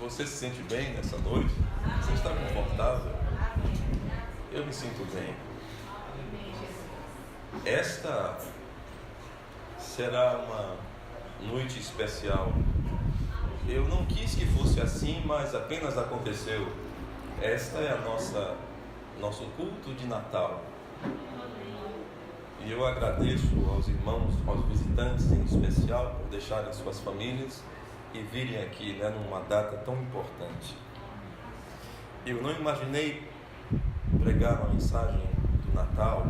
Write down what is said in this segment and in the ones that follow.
Você se sente bem nessa noite? Você está confortável? Eu me sinto bem. Esta será uma noite especial. Eu não quis que fosse assim, mas apenas aconteceu. Esta é nosso culto de Natal. E eu agradeço aos irmãos, aos visitantes em especial, por deixarem suas famílias e virem aqui, numa data tão importante. Eu não imaginei pregar uma mensagem do Natal.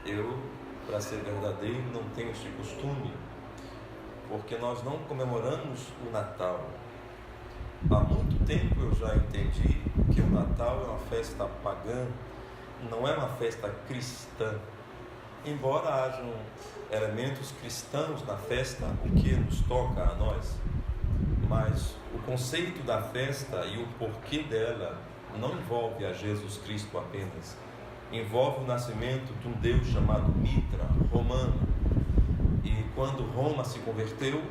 Eu, para ser verdadeiro, não tenho este costume, porque nós não comemoramos o Natal. Há muito tempo eu já entendi que o Natal é uma festa pagã, não é uma festa cristã. Embora hajam elementos cristãos na festa, o que nos toca a nós, mas o conceito da festa e o porquê dela não envolve a Jesus Cristo apenas. Envolve o nascimento de um Deus chamado Mitra, romano. E quando Roma se converteu,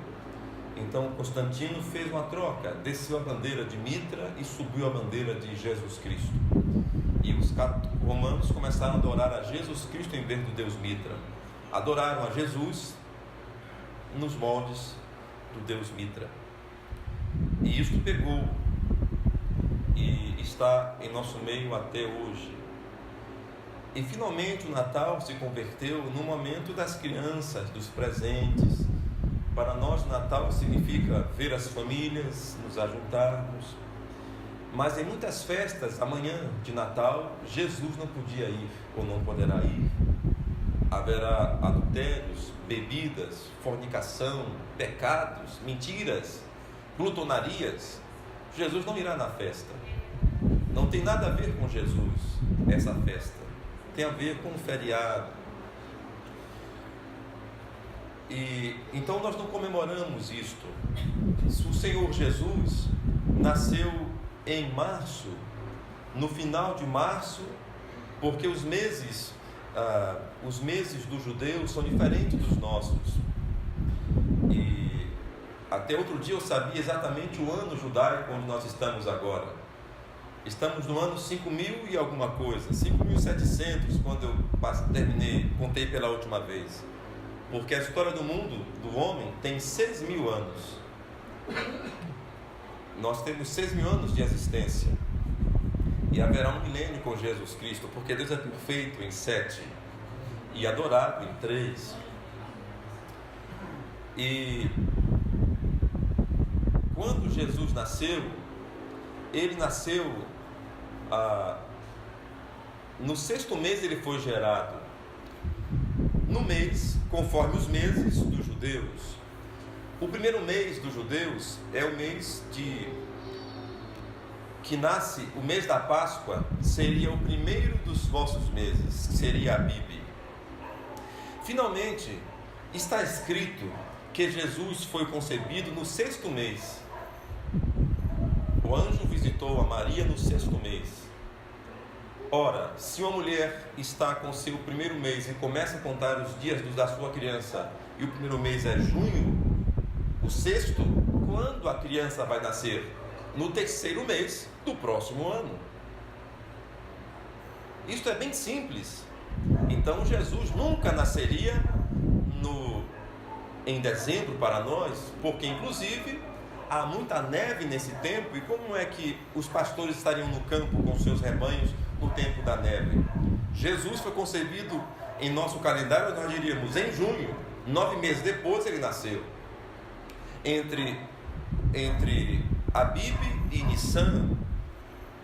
então Constantino fez uma troca, desceu a bandeira de Mitra e subiu a bandeira de Jesus Cristo. E os romanos começaram a adorar a Jesus Cristo em vez do Deus Mitra. Adoraram a Jesus nos moldes do Deus Mitra. E isto pegou e está em nosso meio até hoje. E finalmente o Natal se converteu no momento das crianças, dos presentes. Para nós o Natal significa ver as famílias, nos ajuntarmos. Mas em muitas festas, amanhã de Natal, Jesus não podia ir ou não poderá ir. Haverá adultérios, bebidas, fornicação, pecados, mentiras, glutonarias. Jesus não irá na festa. Não tem nada a ver com Jesus, essa festa. Tem a ver com um feriado. E então nós não comemoramos isto. O Senhor Jesus nasceu em março, no final de março, porque os meses dos judeus são diferentes dos nossos. E até outro dia eu sabia exatamente o ano judaico onde nós estamos agora. Estamos no ano 5.000 e alguma coisa, 5.700, quando eu contei pela última vez. Porque a história do mundo, do homem, tem 6.000 anos. Nós temos 6.000 anos de existência. E haverá um milênio com Jesus Cristo, porque Deus é perfeito em 7 e adorado em 3. E quando Jesus nasceu, ele nasceu no 6º mês ele foi gerado. No mês, conforme os meses dos judeus. O primeiro mês dos judeus é o mês que nasce, o mês da Páscoa seria o primeiro dos vossos meses, que seria Abib. Finalmente, está escrito que Jesus foi concebido no 6º mês. O anjo visitou a Maria no 6º mês. Ora, se uma mulher está com seu primeiro mês e começa a contar os dias da sua criança, e o primeiro mês é junho, o 6º, quando a criança vai nascer? No 3º mês do próximo ano. Isto é bem simples. Então Jesus nunca nasceria em dezembro para nós, porque inclusive há muita neve nesse tempo. E como é que os pastores estariam no campo com seus rebanhos no tempo da neve? Jesus foi concebido em nosso calendário, nós diríamos em junho. 9 meses depois ele nasceu. Entre Abib e Nissan,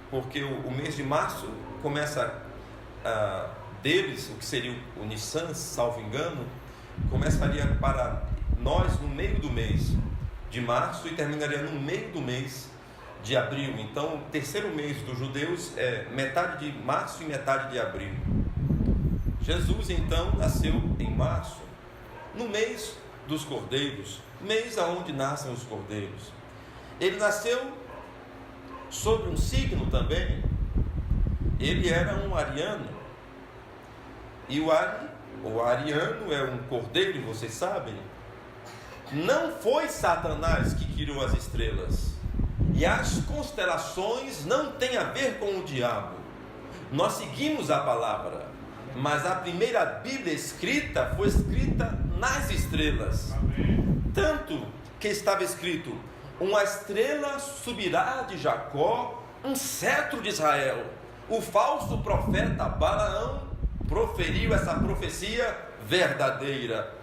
porque o mês de março começa deles, o que seria o Nissan, salvo engano, começaria para nós no meio do mês de março e terminaria no meio do mês de abril. Então o 3º mês dos judeus é metade de março e metade de abril. Jesus então nasceu em março, no mês dos cordeiros, mês aonde nascem os cordeiros. Ele nasceu sob um signo também. Ele era um ariano. E o ariano é um cordeiro, vocês sabem. Não foi Satanás que criou as estrelas. E E as constelações não têm a ver com o diabo. Nós seguimos a palavra, mas a primeira Bíblia escrita foi escrita nas estrelas. Tanto que estava escrito: uma estrela subirá de Jacó, um cetro de Israel. O falso profeta Balaão proferiu essa profecia verdadeira.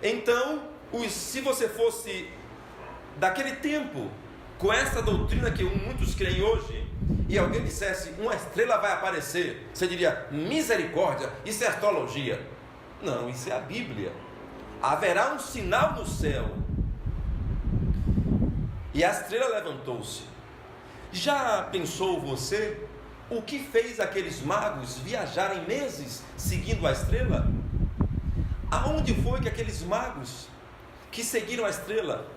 Então, se você fosse daquele tempo, com essa doutrina que muitos creem hoje, e alguém dissesse: uma estrela vai aparecer, você diria: misericórdia, isso é astrologia. Não, isso é a Bíblia. Haverá um sinal no céu. E a estrela levantou-se. Já pensou você o que fez aqueles magos viajarem meses seguindo a estrela? Aonde foi que aqueles magos que seguiram a estrela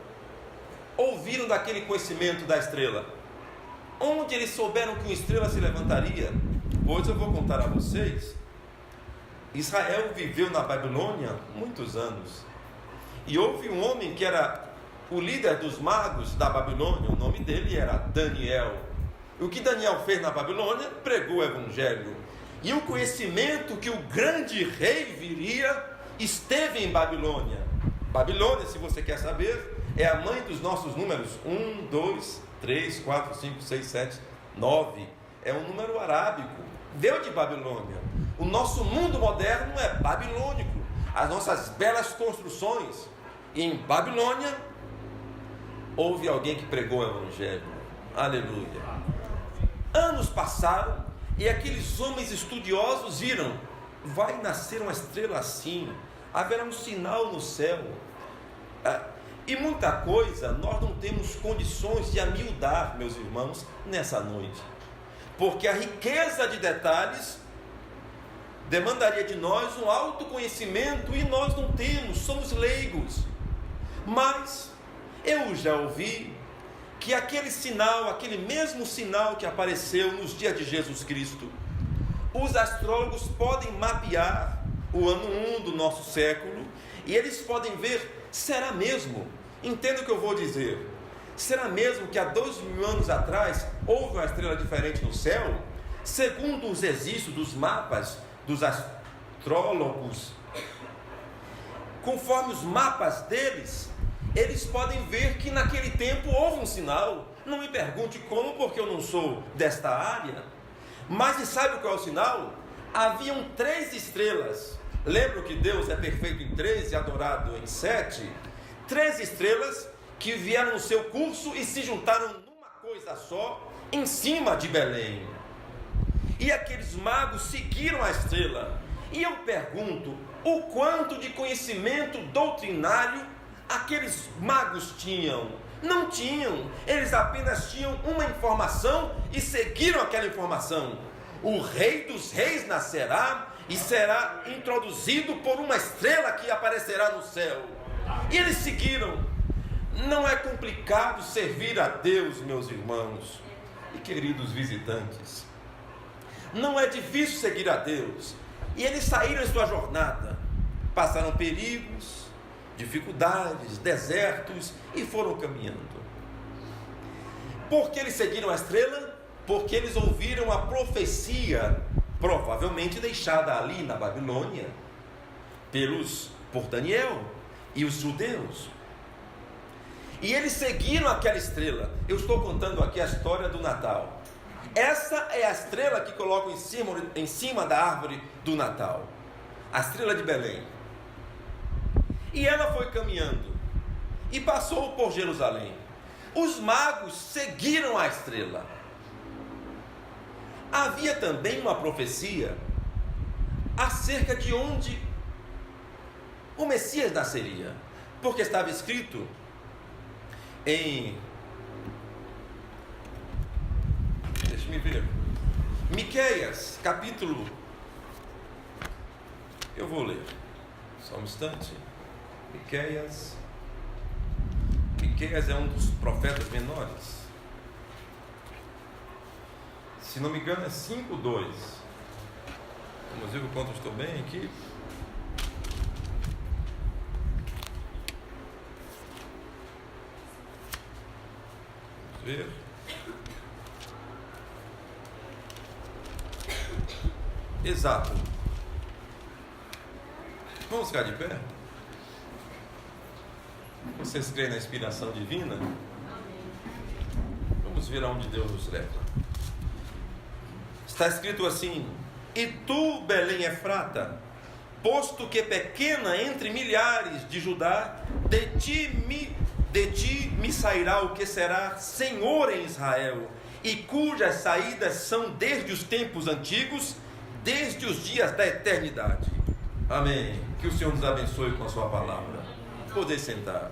ouviram daquele conhecimento da estrela? Onde eles souberam que uma estrela se levantaria? Pois eu vou contar a vocês. Israel viveu na Babilônia muitos anos. E houve um homem que era o líder dos magos da Babilônia. O nome dele era Daniel. E o que Daniel fez na Babilônia? Pregou o evangelho. E o conhecimento que o grande rei viria esteve em Babilônia. Babilônia, se você quer saber, é a mãe dos nossos números. 1, 2, 3, 4, 5, 6, 7, 9. É um número arábico. Veio de Babilônia. O nosso mundo moderno é babilônico. As nossas belas construções. E em Babilônia houve alguém que pregou o evangelho. Aleluia. Anos passaram e aqueles homens estudiosos viram: vai nascer uma estrela assim, haverá um sinal no céu. E muita coisa nós não temos condições de amildar, meus irmãos, nessa noite, porque a riqueza de detalhes demandaria de nós um autoconhecimento e nós não temos, somos leigos. Mas eu já ouvi que aquele sinal, aquele mesmo sinal que apareceu nos dias de Jesus Cristo, os astrólogos podem mapear o ano 1 do nosso século e eles podem ver: será mesmo? Entenda o que eu vou dizer. Será mesmo que há 2000 anos atrás houve uma estrela diferente no céu? Segundo os registros dos mapas dos astrólogos, conforme os mapas deles, eles podem ver que naquele tempo houve um sinal. Não me pergunte como, porque eu não sou desta área. Mas sabe qual é o sinal? Haviam 3 estrelas. Lembra que Deus é perfeito em 3 e adorado em 7? 3 estrelas que vieram no seu curso e se juntaram numa coisa só, em cima de Belém. E aqueles magos seguiram a estrela. E eu pergunto: o quanto de conhecimento doutrinário aqueles magos tinham? Não tinham. Eles apenas tinham uma informação e seguiram aquela informação. O Rei dos Reis nascerá e será introduzido por uma estrela que aparecerá no céu. E eles seguiram. Não é complicado servir a Deus, meus irmãos e queridos visitantes. Não é difícil seguir a Deus. E eles saíram em sua jornada. Passaram perigos, dificuldades, desertos e foram caminhando. Por que eles seguiram a estrela? Porque eles ouviram a profecia, provavelmente deixada ali na Babilônia por Daniel e os judeus. E eles seguiram aquela estrela. Eu estou contando aqui a história do Natal. Essa é a estrela que colocam em cima da árvore do Natal, a estrela de Belém. E ela foi caminhando e passou por Jerusalém. Os magos seguiram a estrela. Havia também uma profecia acerca de onde o Messias nasceria, porque estava escrito em, deixa-me ver, Miqueias, capítulo, eu vou ler, só um instante. Miqueias é um dos profetas menores. Se não me engano é 5:2. Vamos ver o quanto eu estou bem aqui. Vamos ver. Exato. Vamos ficar de pé? Vocês creem na inspiração divina? Vamos ver aonde Deus nos leva. Está escrito assim: e tu, Belém Efrata, posto que pequena entre milhares de Judá, de ti me sairá o que será Senhor em Israel, e cujas saídas são desde os tempos antigos, desde os dias da eternidade. Amém. Que o Senhor nos abençoe com a sua palavra. Poder sentar.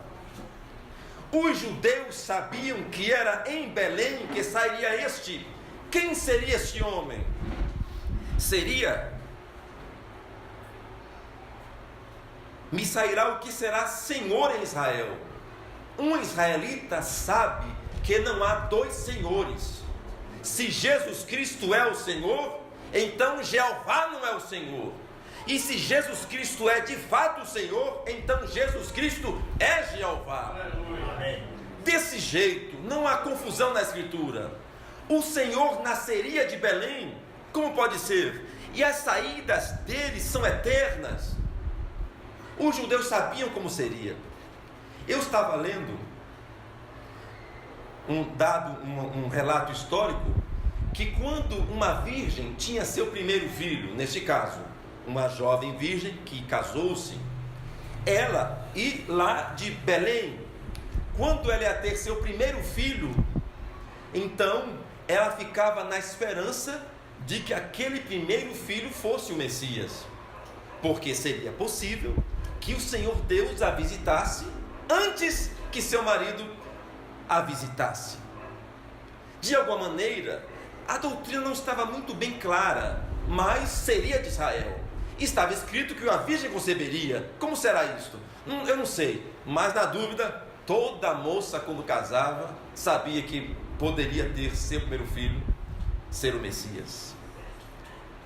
Os judeus sabiam que era em Belém que sairia este. Quem seria este homem? Me sairá o que será Senhor em Israel. Um israelita sabe que não há dois senhores. Se Jesus Cristo é o Senhor, então Jeová não é o Senhor. E se Jesus Cristo é de fato o Senhor, então Jesus Cristo é Jeová. Desse jeito, não há confusão na Escritura. O Senhor nasceria de Belém, como pode ser? E as saídas dele são eternas. Os judeus sabiam como seria. Eu estava lendo um relato histórico, que quando uma virgem tinha seu primeiro filho, neste caso, uma jovem virgem que casou-se, ela e lá de Belém, quando ela ia ter seu primeiro filho, então ela ficava na esperança de que aquele primeiro filho fosse o Messias, porque seria possível que o Senhor Deus a visitasse antes que seu marido a visitasse. De alguma maneira, a doutrina não estava muito bem clara, mas seria de Israel. Estava escrito que uma virgem conceberia. Como será isto? Eu não sei, mas na dúvida, toda moça quando casava sabia que poderia ter seu primeiro filho ser o Messias.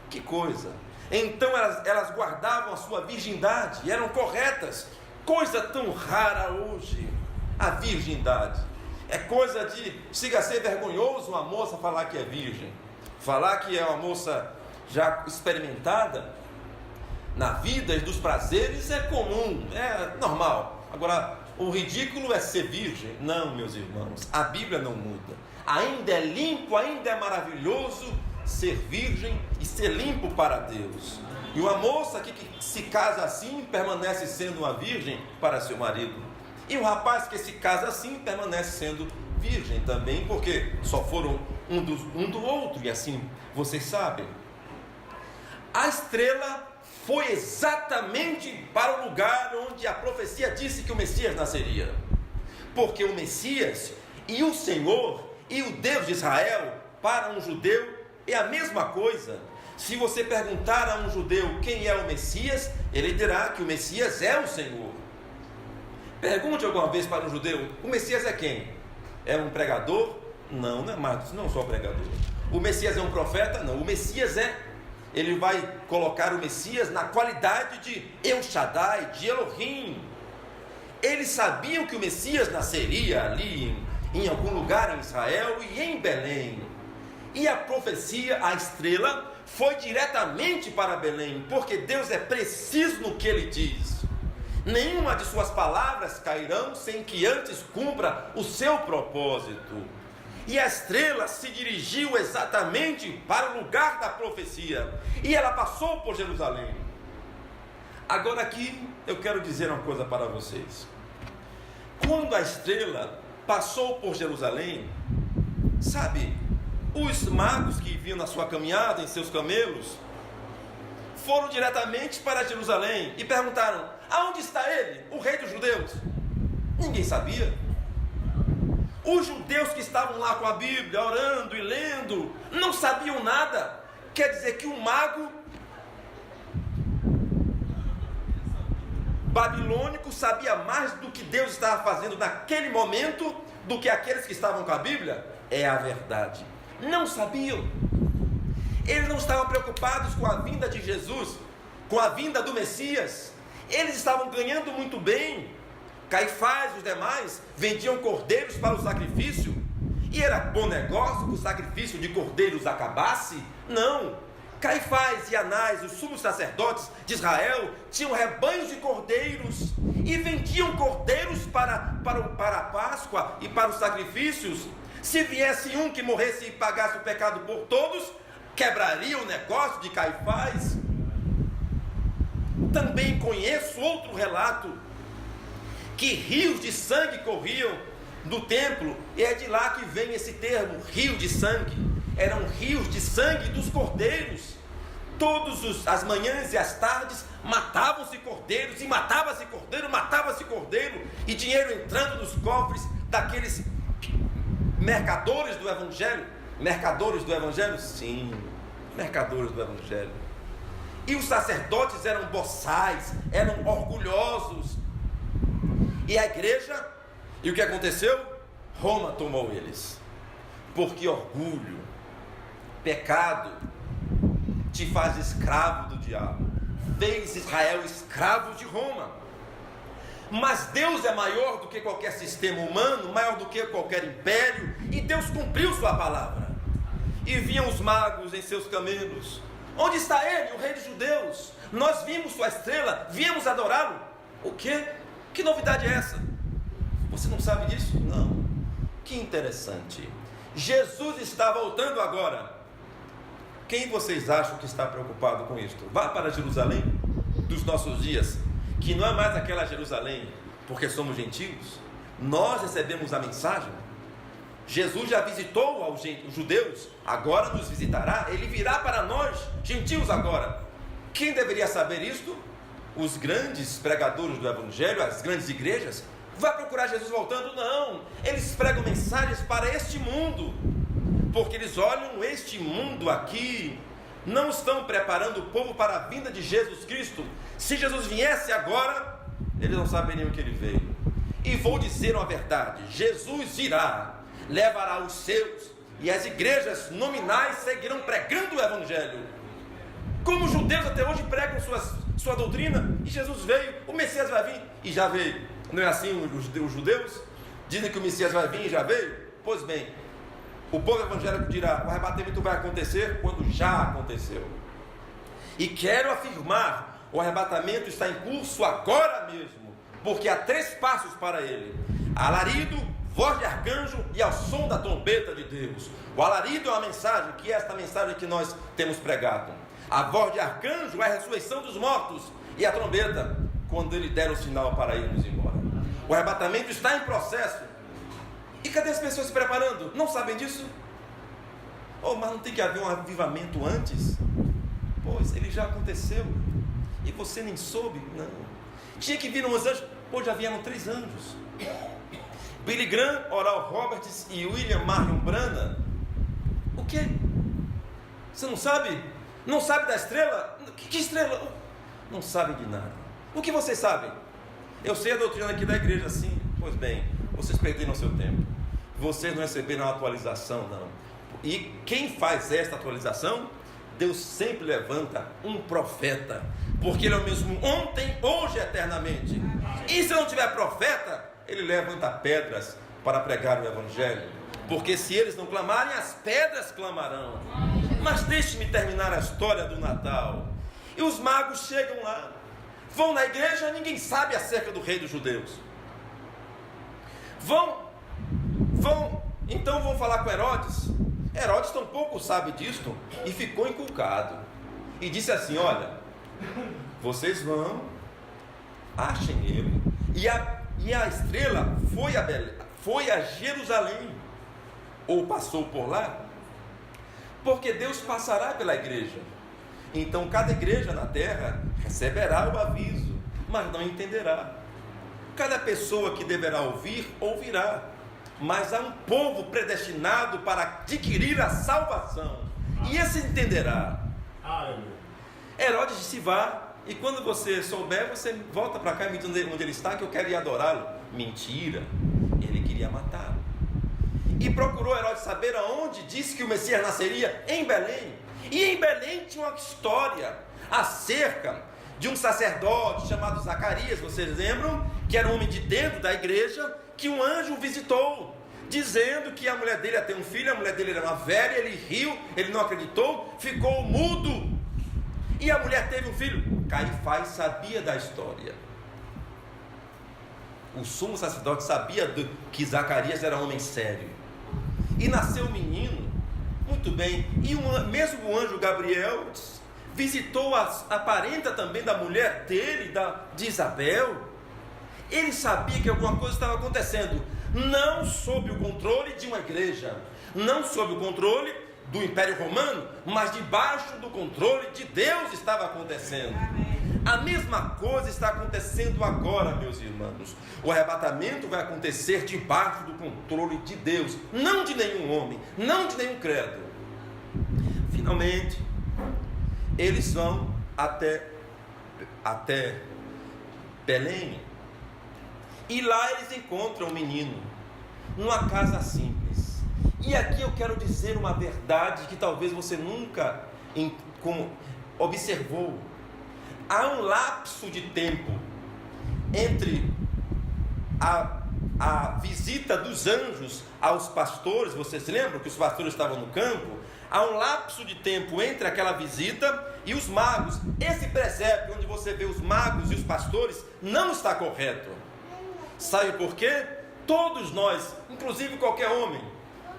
Que coisa! Então elas guardavam a sua virgindade, eram corretas. Coisa tão rara hoje, a virgindade. É coisa de, chega a ser vergonhoso uma moça falar que é virgem, falar que é uma moça já experimentada na vida e dos prazeres, é comum, é normal. Agora, o ridículo é ser virgem. Não, meus irmãos, a Bíblia não muda. Ainda é limpo, ainda é maravilhoso ser virgem e ser limpo para Deus. E uma moça que se casa assim, permanece sendo uma virgem para seu marido. E o rapaz que se casa assim, permanece sendo virgem também, porque só foram um do outro, e assim vocês sabem. A estrela foi exatamente para o lugar onde a profecia disse que o Messias nasceria. Porque o Messias e o Senhor e o Deus de Israel, para um judeu, é a mesma coisa. Se você perguntar a um judeu quem é o Messias, ele dirá que o Messias é o Senhor. Pergunte alguma vez para um judeu: o Messias é quem? É um pregador? Não, não é mais, não só pregador. O Messias é um profeta? Não, o Messias ele vai colocar o Messias na qualidade de El Shaddai, de Elohim. Eles sabiam que o Messias nasceria ali em algum lugar em Israel e em Belém. E a profecia, a estrela, foi diretamente para Belém, porque Deus é preciso no que Ele diz. Nenhuma de suas palavras cairão sem que antes cumpra o seu propósito. E a estrela se dirigiu exatamente para o lugar da profecia, e ela passou por Jerusalém. Agora aqui eu quero dizer uma coisa para vocês. Quando a estrela passou por Jerusalém, sabe, os magos que vinham na sua caminhada, em seus camelos, foram diretamente para Jerusalém e perguntaram: aonde está ele, o rei dos judeus? Ninguém sabia. Os judeus que estavam lá com a Bíblia, orando e lendo, não sabiam nada. Quer dizer que o mago babilônico sabia mais do que Deus estava fazendo naquele momento do que aqueles que estavam com a Bíblia? É a verdade. Não sabiam. Eles não estavam preocupados com a vinda de Jesus, com a vinda do Messias. Eles estavam ganhando muito bem. Caifás e os demais vendiam cordeiros para o sacrifício, e que era bom negócio que o sacrifício de cordeiros acabasse? Não. Caifás e Anás, os sumos sacerdotes de Israel, tinham rebanhos de cordeiros e vendiam cordeiros para a Páscoa e para os sacrifícios. Se viesse um que morresse e pagasse o pecado por todos, quebraria o negócio de Caifás. Também conheço outro relato, que rios de sangue corriam do templo, e é de lá que vem esse termo, rio de sangue. Eram rios de sangue dos cordeiros. Todas as manhãs e as tardes matavam-se cordeiros, e matava-se cordeiro, e dinheiro entrando nos cofres daqueles mercadores do Evangelho. Mercadores do Evangelho? Sim, mercadores do Evangelho. E os sacerdotes eram boçais, eram orgulhosos. E a igreja, e o que aconteceu? Roma tomou eles. Porque orgulho, pecado, te faz escravo do diabo. Fez Israel escravo de Roma. Mas Deus é maior do que qualquer sistema humano, maior do que qualquer império, e Deus cumpriu sua palavra. E vinham os magos em seus camelos. Onde está ele, o rei dos judeus? Nós vimos sua estrela, viemos adorá-lo. O quê? Que novidade é essa? Você não sabe disso? Não. Que interessante. Jesus está voltando agora. Quem vocês acham que está preocupado com isto? Vá para Jerusalém dos nossos dias, que não é mais aquela Jerusalém, porque somos gentios. Nós recebemos a mensagem. Jesus já visitou os judeus, agora nos visitará. Ele virá para nós, gentios, agora. Quem deveria saber isto? Os grandes pregadores do Evangelho, as grandes igrejas. Vai procurar Jesus voltando? Não. Eles pregam mensagens para este mundo, porque eles olham este mundo aqui, não estão preparando o povo para a vinda de Jesus Cristo. Se Jesus viesse agora, eles não saberiam que ele veio. E vou dizer uma verdade: Jesus irá, levará os seus, e as igrejas nominais seguirão pregando o Evangelho, como os judeus até hoje pregam sua doutrina. E Jesus veio, o Messias vai vir, e já veio. Não é assim? Os judeus dizem que o Messias vai vir e já veio. Pois bem, o povo evangélico dirá: o arrebatamento vai acontecer quando já aconteceu. E quero afirmar, o arrebatamento está em curso agora mesmo, porque há 3 passos para ele: alarido, voz de arcanjo e ao som da trombeta de Deus. O alarido é uma mensagem, que é esta mensagem que nós temos pregado. A voz de arcanjo é a ressurreição dos mortos, e a trombeta, quando ele der o sinal para irmos embora. O arrebatamento está em processo. E cadê as pessoas se preparando? Não sabem disso? Oh, mas não tem que haver um avivamento antes? Pois, ele já aconteceu. E você nem soube? Não. Tinha que vir uns anjos. Pô, já vieram 3 anjos. Billy Graham, Oral Roberts e William Marion Branham. O quê? Você não sabe? Não sabe da estrela? Que estrela? Não sabe de nada. O que vocês sabem? Eu sei a doutrina aqui da igreja, sim. Pois bem, vocês perderam seu tempo. Vocês não receberam a atualização, não. E quem faz esta atualização? Deus sempre levanta um profeta, porque ele é o mesmo ontem, hoje e eternamente. E se não tiver profeta, ele levanta pedras para pregar o Evangelho, porque se eles não clamarem, as pedras clamarão. Mas deixe-me terminar a história do Natal. E os magos chegam lá, vão na igreja, ninguém sabe acerca do rei dos judeus. Então vão falar com Herodes. Herodes tampouco sabe disto e ficou inculcado. E disse assim: olha, vocês vão, achem ele. E a estrela foi a Jerusalém, ou passou por lá, porque Deus passará pela igreja. Então cada igreja na terra receberá o aviso, mas não entenderá. Cada pessoa que deverá ouvir, ouvirá. Mas há um povo predestinado para adquirir a salvação, e esse entenderá. Herodes disse: vá, e quando você souber, você volta para cá e me diz onde ele está, que eu quero ir adorá-lo. Mentira, ele queria matá-lo. E procurou Herodes saber aonde disse que o Messias nasceria. Em Belém. E em Belém tinha uma história acerca de um sacerdote chamado Zacarias, vocês lembram? Que era um homem de dentro da igreja, que um anjo visitou. dizendo que a mulher dele ia ter um filho, a mulher dele era uma velha, ele riu, ele não acreditou, ficou mudo. E a mulher teve um filho. Caifás sabia da história. O sumo sacerdote sabia que Zacarias era um homem sério. E nasceu um menino. Muito bem. E mesmo o anjo Gabriel visitou a parenta também da mulher dele, de Isabel. Ele sabia que alguma coisa estava acontecendo. Não sob o controle de uma igreja, não sob o controle do Império Romano, mas debaixo do controle de Deus estava acontecendo. A mesma coisa está acontecendo agora, meus irmãos. O arrebatamento vai acontecer debaixo do controle de Deus, não de nenhum homem, não de nenhum credo. Finalmente, eles vão até Belém. E lá eles encontram um menino, numa casa simples. E aqui eu quero dizer uma verdade que talvez você nunca observou. Há um lapso de tempo entre a visita dos anjos aos pastores. Vocês lembram que os pastores estavam no campo? Há um lapso de tempo entre aquela visita e os magos. Esse presépio onde você vê os magos e os pastores não está correto. Sabe por quê? Todos nós, inclusive qualquer homem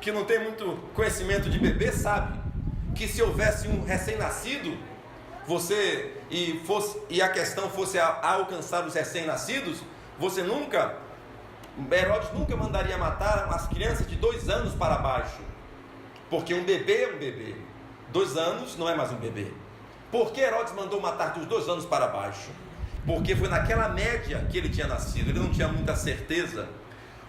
que não tem muito conhecimento de bebê, sabe que se houvesse um recém-nascido, e a questão fosse a alcançar os recém-nascidos, Herodes nunca mandaria matar as crianças de 2 anos para baixo, porque um bebê é um bebê, 2 anos não é mais um bebê. Por que Herodes mandou matar dos 2 anos para baixo? Porque foi naquela média que ele tinha nascido, ele não tinha muita certeza.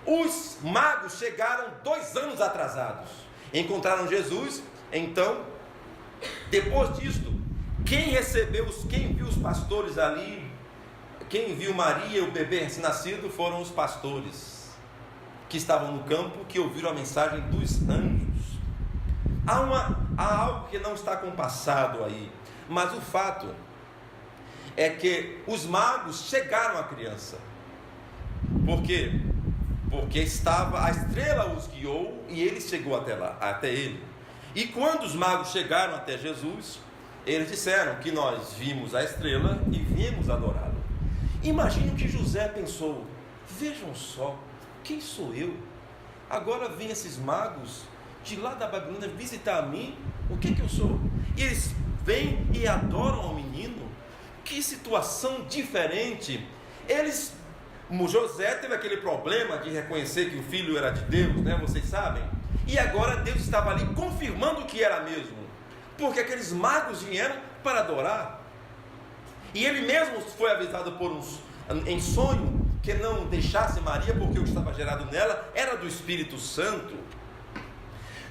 Os magos chegaram 2 anos atrasados, encontraram Jesus. Então, depois disto, quem viu os pastores ali, quem viu Maria, o bebê recém-nascido, foram os pastores que estavam no campo, que ouviram a mensagem dos anjos. Há algo que não está compassado aí, mas o fato é que os magos chegaram à criança. Por quê? Porque a estrela os guiou e ele chegou até ele. E quando os magos chegaram até Jesus, eles disseram que nós vimos a estrela e viemos adorá-lo. Imagine o que José pensou: vejam só, quem sou eu? Agora vêm esses magos de lá da Babilônia visitar a mim. O que eu sou? E eles vêm e adoram ao menino. Que situação diferente. José teve aquele problema de reconhecer que o filho era de Deus, né? Vocês sabem. E agora Deus estava ali confirmando que era mesmo, porque aqueles magos vieram para adorar. E ele mesmo foi avisado em sonho que não deixasse Maria, porque o que estava gerado nela era do Espírito Santo.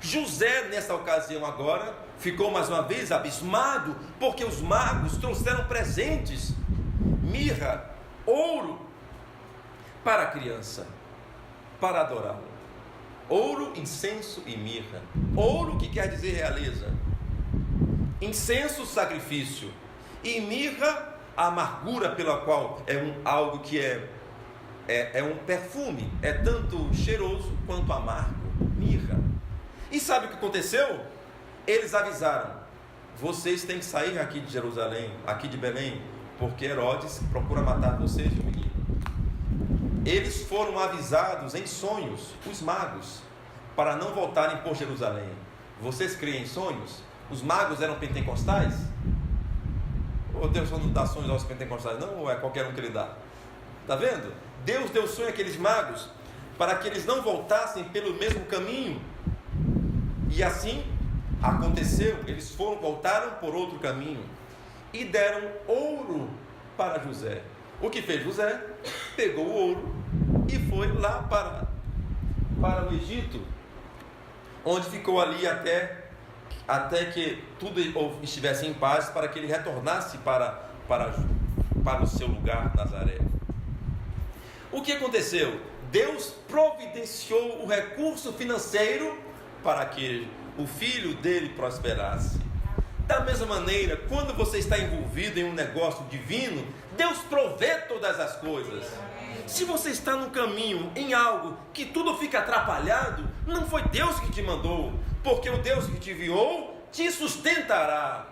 José, nessa ocasião agora, ficou mais uma vez abismado, porque os magos trouxeram presentes, mirra, ouro, para a criança, para adorá-lo. Ouro, incenso e mirra. Ouro, que quer dizer realeza. Incenso, sacrifício. E mirra, a amargura pela qual algo que é um perfume, é tanto cheiroso quanto amargo. Mirra. E sabe o que aconteceu? Eles avisaram: vocês têm que sair aqui de Jerusalém, aqui de Belém, porque Herodes procura matar vocês e o menino. Eles foram avisados em sonhos, os magos, para não voltarem por Jerusalém. Vocês creem em sonhos? Os magos eram pentecostais? Ou Deus só não dá sonhos aos pentecostais? Não, ou é qualquer um que ele dá? Está vendo? Deus deu sonho àqueles magos para que eles não voltassem pelo mesmo caminho. E assim aconteceu. Eles voltaram por outro caminho e deram ouro para José. O que fez José? Pegou o ouro e foi lá para o Egito, onde ficou ali até que tudo estivesse em paz, para que ele retornasse para o seu lugar, Nazaré. O que aconteceu? Deus providenciou o recurso financeiro para que o filho dele prosperasse. Da mesma maneira, quando você está envolvido em um negócio divino, Deus provê todas as coisas. Se você está no caminho, em algo que tudo fica atrapalhado, não foi Deus que te mandou, porque o Deus que te enviou te sustentará.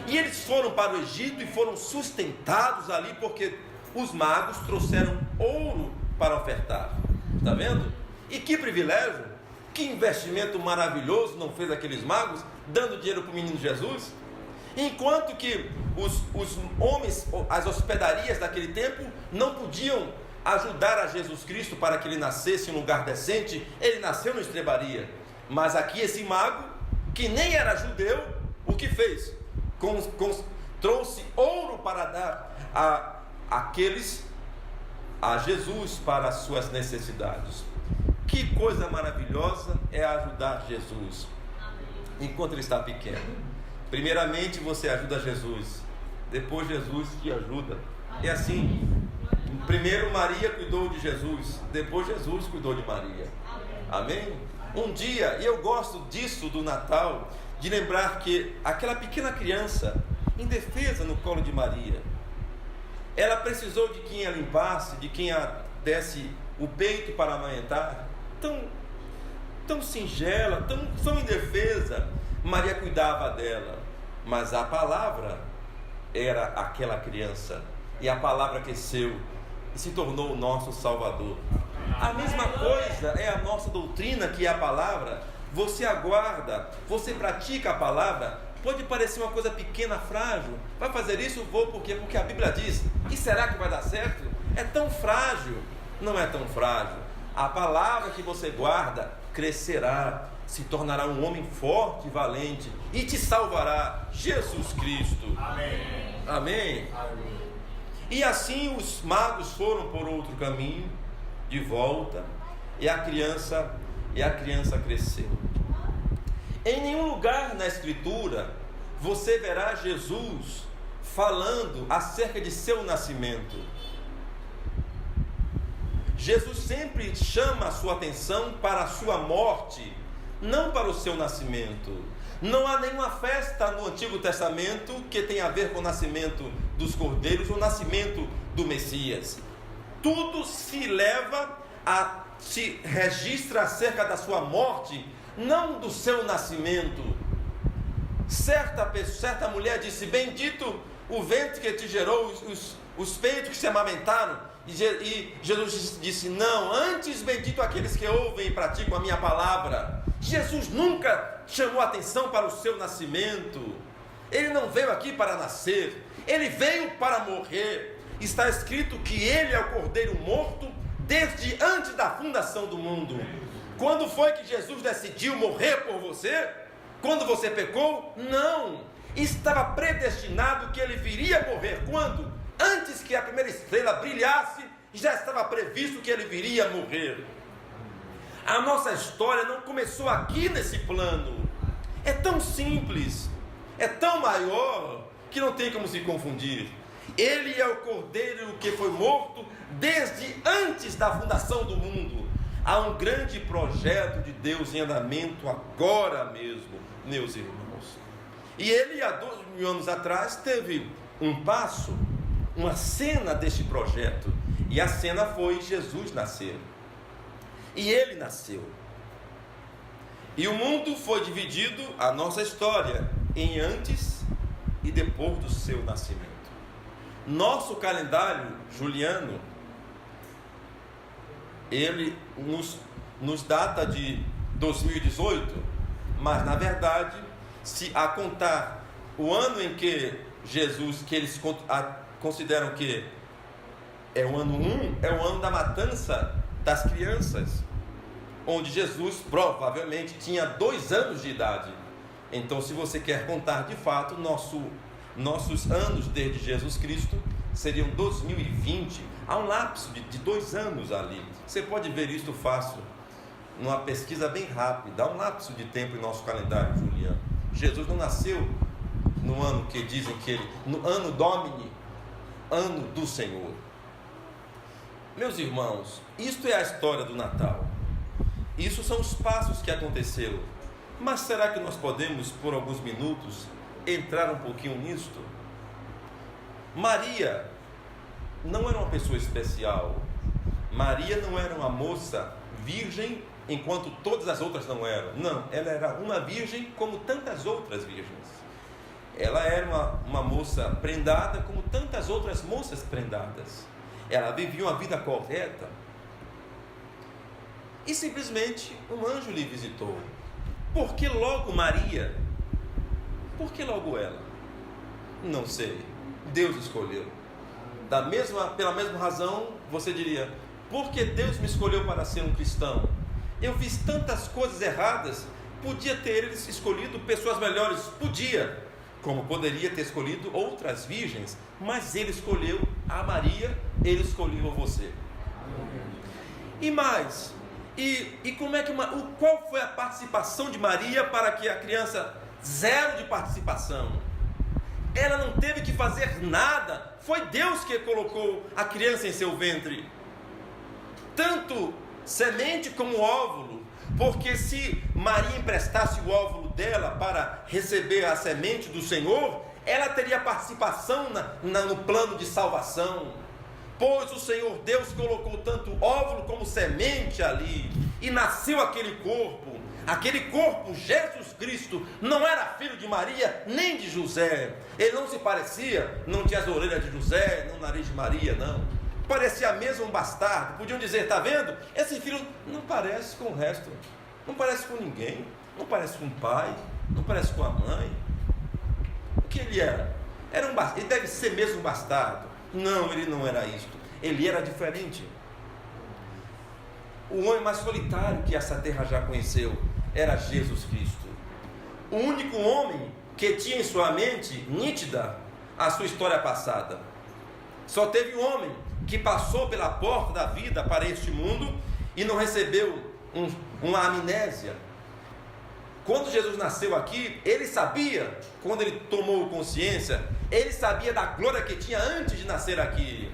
E eles foram para o Egito e foram sustentados ali, porque os magos trouxeram ouro para ofertar. Está vendo? E que privilégio, que investimento maravilhoso não fez aqueles magos, dando dinheiro para o menino Jesus? Enquanto que os homens, as hospedarias daquele tempo, não podiam ajudar a Jesus Cristo para que ele nascesse em um lugar decente, ele nasceu na estrebaria. Mas aqui esse mago, que nem era judeu, o que fez? Trouxe ouro para dar a Jesus para as suas necessidades. Que coisa maravilhosa é ajudar Jesus enquanto ele está pequeno. Primeiramente você ajuda Jesus, depois Jesus te ajuda. É assim. Primeiro Maria cuidou de Jesus, depois Jesus cuidou de Maria. Amém? Um dia, e eu gosto disso do Natal, de lembrar que aquela pequena criança, indefesa no colo de Maria, ela precisou de quem a limpasse, de quem a desse o peito para amamentar. Tão singela, tão indefesa, Maria cuidava dela, mas a palavra era aquela criança, e a palavra cresceu e se tornou o nosso Salvador. A mesma coisa é a nossa doutrina, que é a palavra. Você aguarda, você pratica a palavra. Pode parecer uma coisa pequena, frágil. Vai fazer isso? Vou, por quê? Porque a Bíblia diz. E será que vai dar certo? É tão frágil. Não é tão frágil. A palavra que você guarda crescerá, se tornará um homem forte e valente, e te salvará. Jesus Cristo. Amém. Amém. Amém. E assim os magos foram por outro caminho, de volta, e a criança cresceu. Em nenhum lugar na Escritura você verá Jesus falando acerca de seu nascimento. Jesus sempre chama a sua atenção para a sua morte, não para o seu nascimento. Não há nenhuma festa no Antigo Testamento que tenha a ver com o nascimento dos cordeiros, o nascimento do Messias. Tudo se registra acerca da sua morte, não do seu nascimento. Certa mulher disse: bendito o ventre que te gerou, os peitos que se amamentaram. E Jesus disse: não, antes bendito aqueles que ouvem e praticam a minha palavra. Jesus nunca chamou atenção para o seu nascimento. Ele não veio aqui para nascer, ele veio para morrer. Está escrito que ele é o cordeiro morto desde antes da fundação do mundo. Quando foi que Jesus decidiu morrer por você? Quando você pecou? Não. Estava predestinado que ele viria morrer. Quando? Antes que a primeira estrela brilhasse, já estava previsto que ele viria morrer. A nossa história não começou aqui nesse plano. É tão simples, é tão maior, que não tem como se confundir. Ele é o cordeiro que foi morto desde antes da fundação do mundo. Há um grande projeto de Deus em andamento agora mesmo, meus irmãos. E ele, há 2000 anos atrás, teve um passo, uma cena deste projeto. E a cena foi Jesus nascer. E ele nasceu. E o mundo foi dividido, a nossa história, em antes e depois do seu nascimento. Nosso calendário juliano, ele nos data de 2018, mas na verdade, se a contar o ano em que Jesus, que eles consideram que é o ano 1, é o ano da matança das crianças, onde Jesus provavelmente tinha 2 anos de idade. Então, se você quer contar de fato, nossos anos desde Jesus Cristo seriam 2020. Há um lapso de 2 anos ali. Você pode ver isso fácil numa pesquisa bem rápida. Há um lapso de tempo em nosso calendário juliano. Jesus não nasceu no ano que dizem que ele, no ano Domini, ano do Senhor. Meus irmãos, isto é a história do Natal. Isso são os passos que aconteceram. Mas será que nós podemos, por alguns minutos, entrar um pouquinho nisto? Maria não era uma pessoa especial. Maria não era uma moça virgem enquanto todas as outras não eram. Não, ela era uma virgem como tantas outras virgens. Ela era uma moça prendada como tantas outras moças prendadas. Ela vivia uma vida correta. E simplesmente um anjo lhe visitou. Por que logo Maria? Por que logo ela? Não sei. Deus escolheu. Pela mesma razão, você diria: por que Deus me escolheu para ser um cristão? Eu fiz tantas coisas erradas. Podia ter Ele escolhido pessoas melhores. Podia. Como poderia ter escolhido outras virgens. Mas Ele escolheu a Maria. Ele escolheu você. E mais... E como é que qual foi a participação de Maria para que a criança, zero de participação? Ela não teve que fazer nada, foi Deus que colocou a criança em seu ventre, tanto semente como óvulo, porque se Maria emprestasse o óvulo dela para receber a semente do Senhor, ela teria participação no plano de salvação. Pois o Senhor Deus colocou tanto óvulo como semente ali, e nasceu aquele corpo, Jesus Cristo, não era filho de Maria, nem de José, ele não se parecia, não tinha as orelhas de José, não o nariz de Maria, não, parecia mesmo um bastardo. Podiam dizer: está vendo, esse filho não parece com o resto, não parece com ninguém, não parece com o pai, não parece com a mãe. O que ele era? Ele deve ser mesmo um bastardo. Não, ele não era isto. Ele era diferente. O homem mais solitário que essa terra já conheceu era Jesus Cristo. O único homem que tinha em sua mente nítida a sua história passada. Só teve um homem que passou pela porta da vida para este mundo e não recebeu uma amnésia. Quando Jesus nasceu aqui, ele sabia, quando ele tomou consciência, ele sabia da glória que tinha antes de nascer aqui.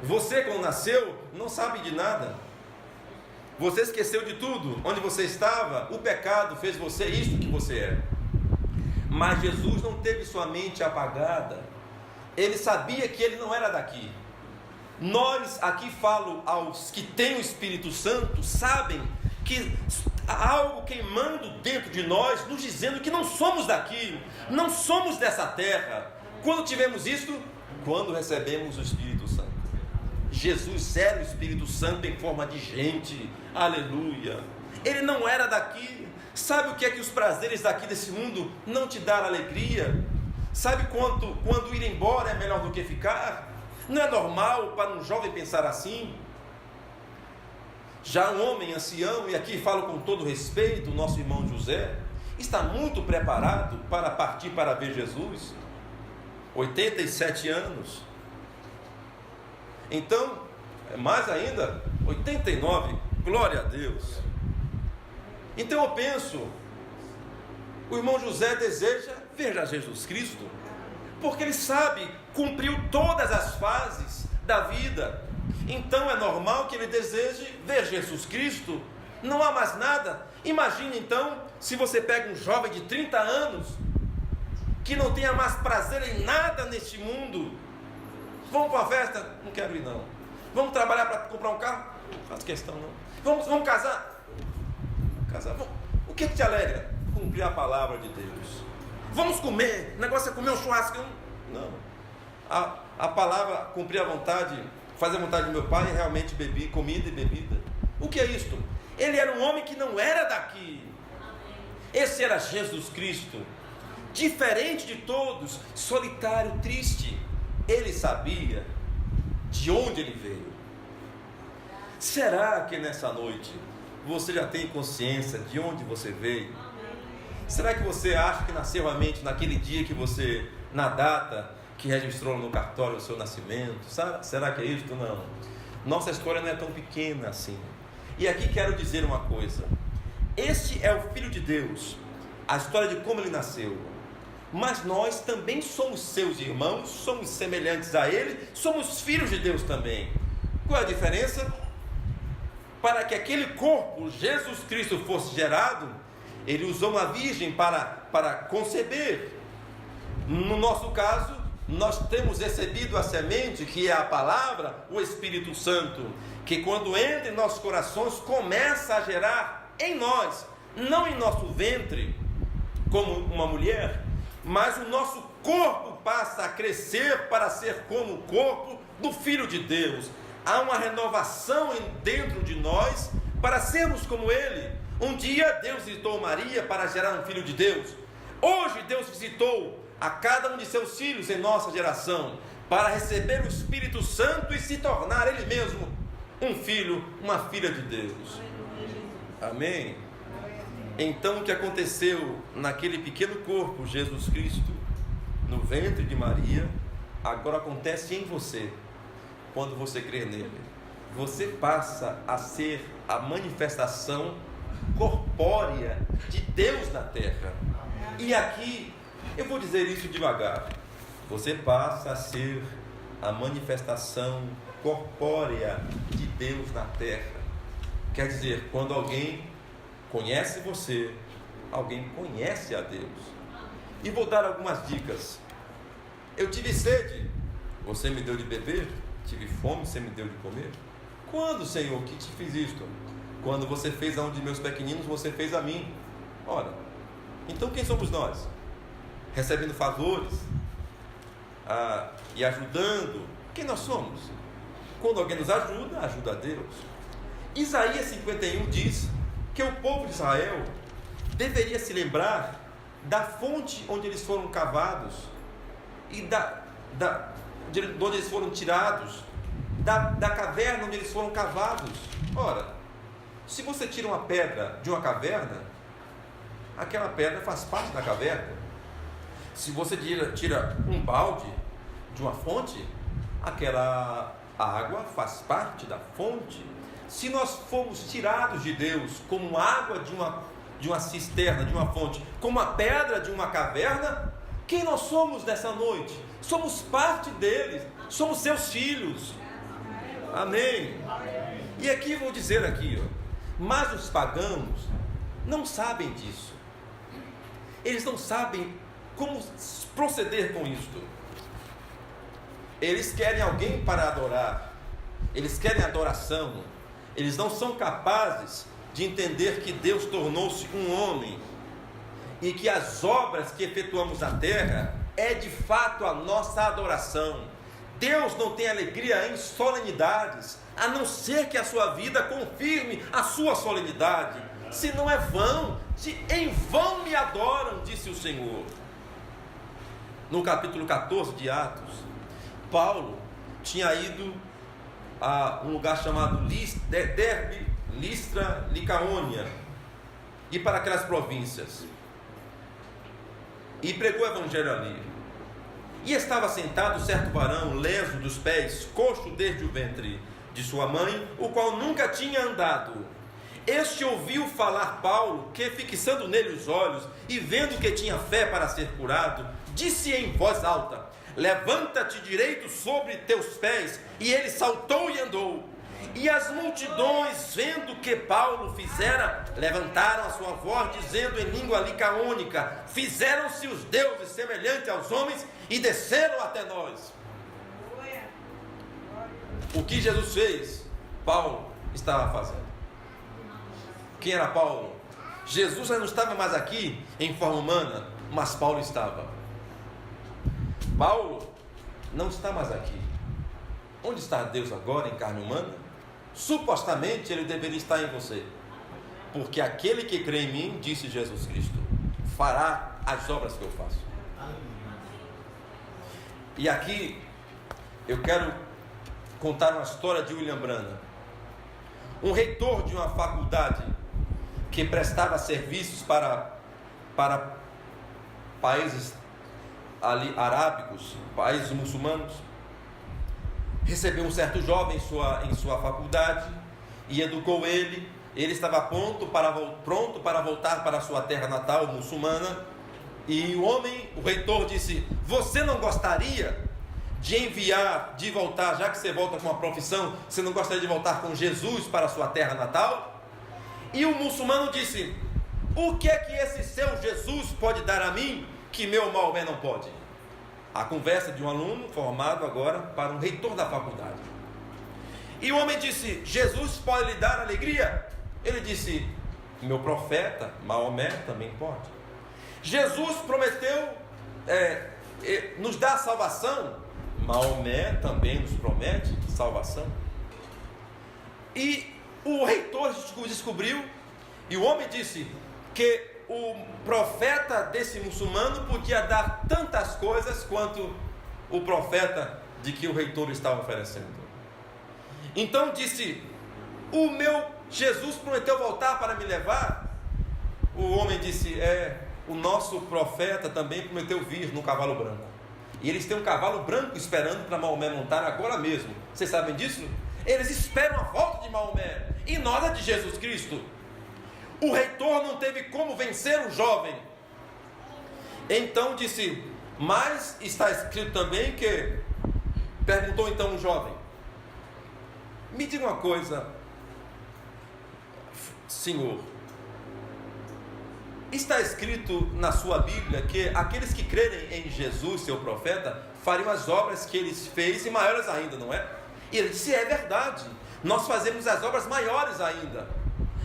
Você, quando nasceu, não sabe de nada. Você esqueceu de tudo. Onde você estava, o pecado fez você isto que você é. Mas Jesus não teve sua mente apagada. Ele sabia que ele não era daqui. Nós, aqui falo aos que têm o Espírito Santo, sabem que há algo queimando dentro de nós, nos dizendo que não somos daqui, não somos dessa terra. Quando tivemos isto? Quando recebemos o Espírito Santo. Jesus era o Espírito Santo em forma de gente, aleluia. Ele não era daqui. Sabe o que é que os prazeres daqui desse mundo não te dar alegria? Sabe quando ir embora é melhor do que ficar? Não é normal para um jovem pensar assim? Já um homem ancião, e aqui falo com todo respeito, o nosso irmão José, está muito preparado para partir para ver Jesus, 87 anos, então, mais ainda, 89, glória a Deus. Então eu penso, o irmão José deseja ver a Jesus Cristo, porque ele sabe, cumpriu todas as fases da vida. Então é normal que ele deseje ver Jesus Cristo. Não há mais nada. Imagine então, se você pega um jovem de 30 anos, que não tenha mais prazer em nada neste mundo. Vamos para uma festa? Não quero ir não. Vamos trabalhar para comprar um carro? Não faço questão não. Vamos casar? Casar. O que te alegra? Cumprir a palavra de Deus. Vamos comer. O negócio é comer um churrasco. Não. A palavra cumprir a vontade, fazer a vontade do meu pai, realmente bebi comida e bebida. O que é isto? Ele era um homem que não era daqui. Esse era Jesus Cristo, diferente de todos, solitário, triste. Ele sabia de onde ele veio. Será que nessa noite você já tem consciência de onde você veio? Será que você acha que nasceu realmente naquele dia que você, na data que registrou no cartório o seu nascimento? Será que é isso? Não. Nossa história não é tão pequena assim. E aqui quero dizer uma coisa. Este é o Filho de Deus, a história de como ele nasceu. Mas nós também somos seus irmãos, somos semelhantes a ele, somos filhos de Deus também. Qual é a diferença? Para que aquele corpo, Jesus Cristo, fosse gerado, ele usou uma virgem para conceber. No nosso caso, nós temos recebido a semente, que é a palavra, o Espírito Santo, que quando entra em nossos corações, começa a gerar em nós, não em nosso ventre, como uma mulher, mas o nosso corpo passa a crescer para ser como o corpo do Filho de Deus. Há uma renovação dentro de nós para sermos como Ele. Um dia Deus visitou Maria para gerar um Filho de Deus. Hoje Deus visitou a cada um de seus filhos em nossa geração para receber o Espírito Santo e se tornar Ele mesmo um filho, uma filha de Deus. Amém? Então o que aconteceu naquele pequeno corpo, Jesus Cristo, no ventre de Maria, agora acontece em você, quando você crê nele. Você passa a ser a manifestação corpórea de Deus na terra. E aqui, eu vou dizer isso devagar. Você passa a ser a manifestação corpórea de Deus na terra. Quer dizer, quando alguém conhece você, alguém conhece a Deus. E vou dar algumas dicas. Eu tive sede, você me deu de beber. Tive fome, você me deu de comer. Quando, Senhor, que te fiz isto? Quando você fez a um de meus pequeninos, você fez a mim. Ora, então quem somos nós? Recebendo favores e ajudando. Quem nós somos? Quando alguém nos ajuda, ajuda a Deus. Isaías 51 diz que o povo de Israel deveria se lembrar da fonte onde eles foram cavados e de onde eles foram tirados, da caverna onde eles foram cavados. Ora, se você tira uma pedra de uma caverna, aquela pedra faz parte da caverna. Se você tira um balde de uma fonte, aquela água faz parte da fonte. Se nós fomos tirados de Deus como água de uma cisterna, de uma fonte, como a pedra de uma caverna, quem nós somos nessa noite? Somos parte deles, somos seus filhos. Amém? E aqui vou dizer aqui, mas os pagãos não sabem disso. Eles não sabem como proceder com isto. Eles querem alguém para adorar. Eles querem adoração. Eles não são capazes de entender que Deus tornou-se um homem e que as obras que efetuamos na terra é de fato a nossa adoração. Deus não tem alegria em solenidades, a não ser que a sua vida confirme a sua solenidade. Se não é vão, se em vão me adoram, disse o Senhor. No capítulo 14 de Atos, Paulo tinha ido a um lugar chamado Derbe, Listra, Licaônia, e para aquelas províncias, e pregou o evangelho ali. E estava sentado certo varão, leso dos pés, coxo desde o ventre de sua mãe, o qual nunca tinha andado. Este ouviu falar Paulo, que fixando nele os olhos, e vendo que tinha fé para ser curado, disse em voz alta: levanta-te direito sobre teus pés. E ele saltou e andou. E as multidões, vendo o que Paulo fizera, levantaram a sua voz, dizendo em língua licaônica: fizeram-se os deuses semelhantes aos homens e desceram até nós. O que Jesus fez, Paulo estava fazendo. Quem era Paulo? Jesus já não estava mais aqui em forma humana, mas Paulo estava. Paulo não está mais aqui. Onde está Deus agora em carne humana? Supostamente ele deveria estar em você, porque aquele que crê em mim, disse Jesus Cristo, fará as obras que eu faço. E aqui eu quero contar uma história de William Branham, um reitor de uma faculdade que prestava serviços para países ali arábicos, países muçulmanos. Recebeu um certo jovem em sua faculdade e educou ele. Ele estava pronto para voltar para a sua terra natal muçulmana. E o reitor disse: você não gostaria de voltar, já que você volta com uma profissão, você não gostaria de voltar com Jesus para a sua terra natal? E o muçulmano disse: o que é que esse seu Jesus pode dar a mim que meu Maomé não pode? A conversa de um aluno formado agora para um reitor da faculdade. E o homem disse: Jesus pode lhe dar alegria? Ele disse: meu profeta, Maomé, também pode. Jesus prometeu nos dar salvação. Maomé também nos promete salvação. E o reitor descobriu, e o homem disse que o profeta desse muçulmano podia dar tantas coisas quanto o profeta de que o reitor estava oferecendo. Então disse: o meu Jesus prometeu voltar para me levar. O homem disse: o nosso profeta também prometeu vir no cavalo branco. E eles têm um cavalo branco esperando para Maomé montar agora mesmo. Vocês sabem disso? Eles esperam a volta de Maomé e nada de Jesus Cristo. O reitor não teve como vencer o jovem. Então disse: mas está escrito também que... Perguntou então o jovem: me diga uma coisa, senhor, está escrito na sua Bíblia que aqueles que crerem em Jesus, seu profeta, fariam as obras que ele fez e maiores ainda, não é? E ele disse: é verdade, nós fazemos as obras maiores ainda.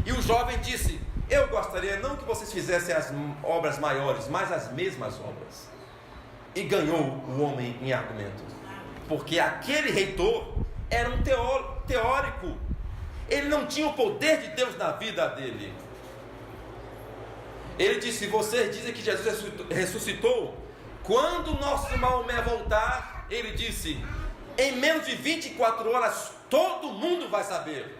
E o jovem disse: eu gostaria não que vocês fizessem as obras maiores, mas as mesmas obras. E ganhou o homem em argumento, porque aquele reitor era um teórico. Ele não tinha o poder de Deus na vida dele. Ele disse: vocês dizem que Jesus ressuscitou. Quando nosso Maomé voltar, ele disse, em menos de 24 horas todo mundo vai saber.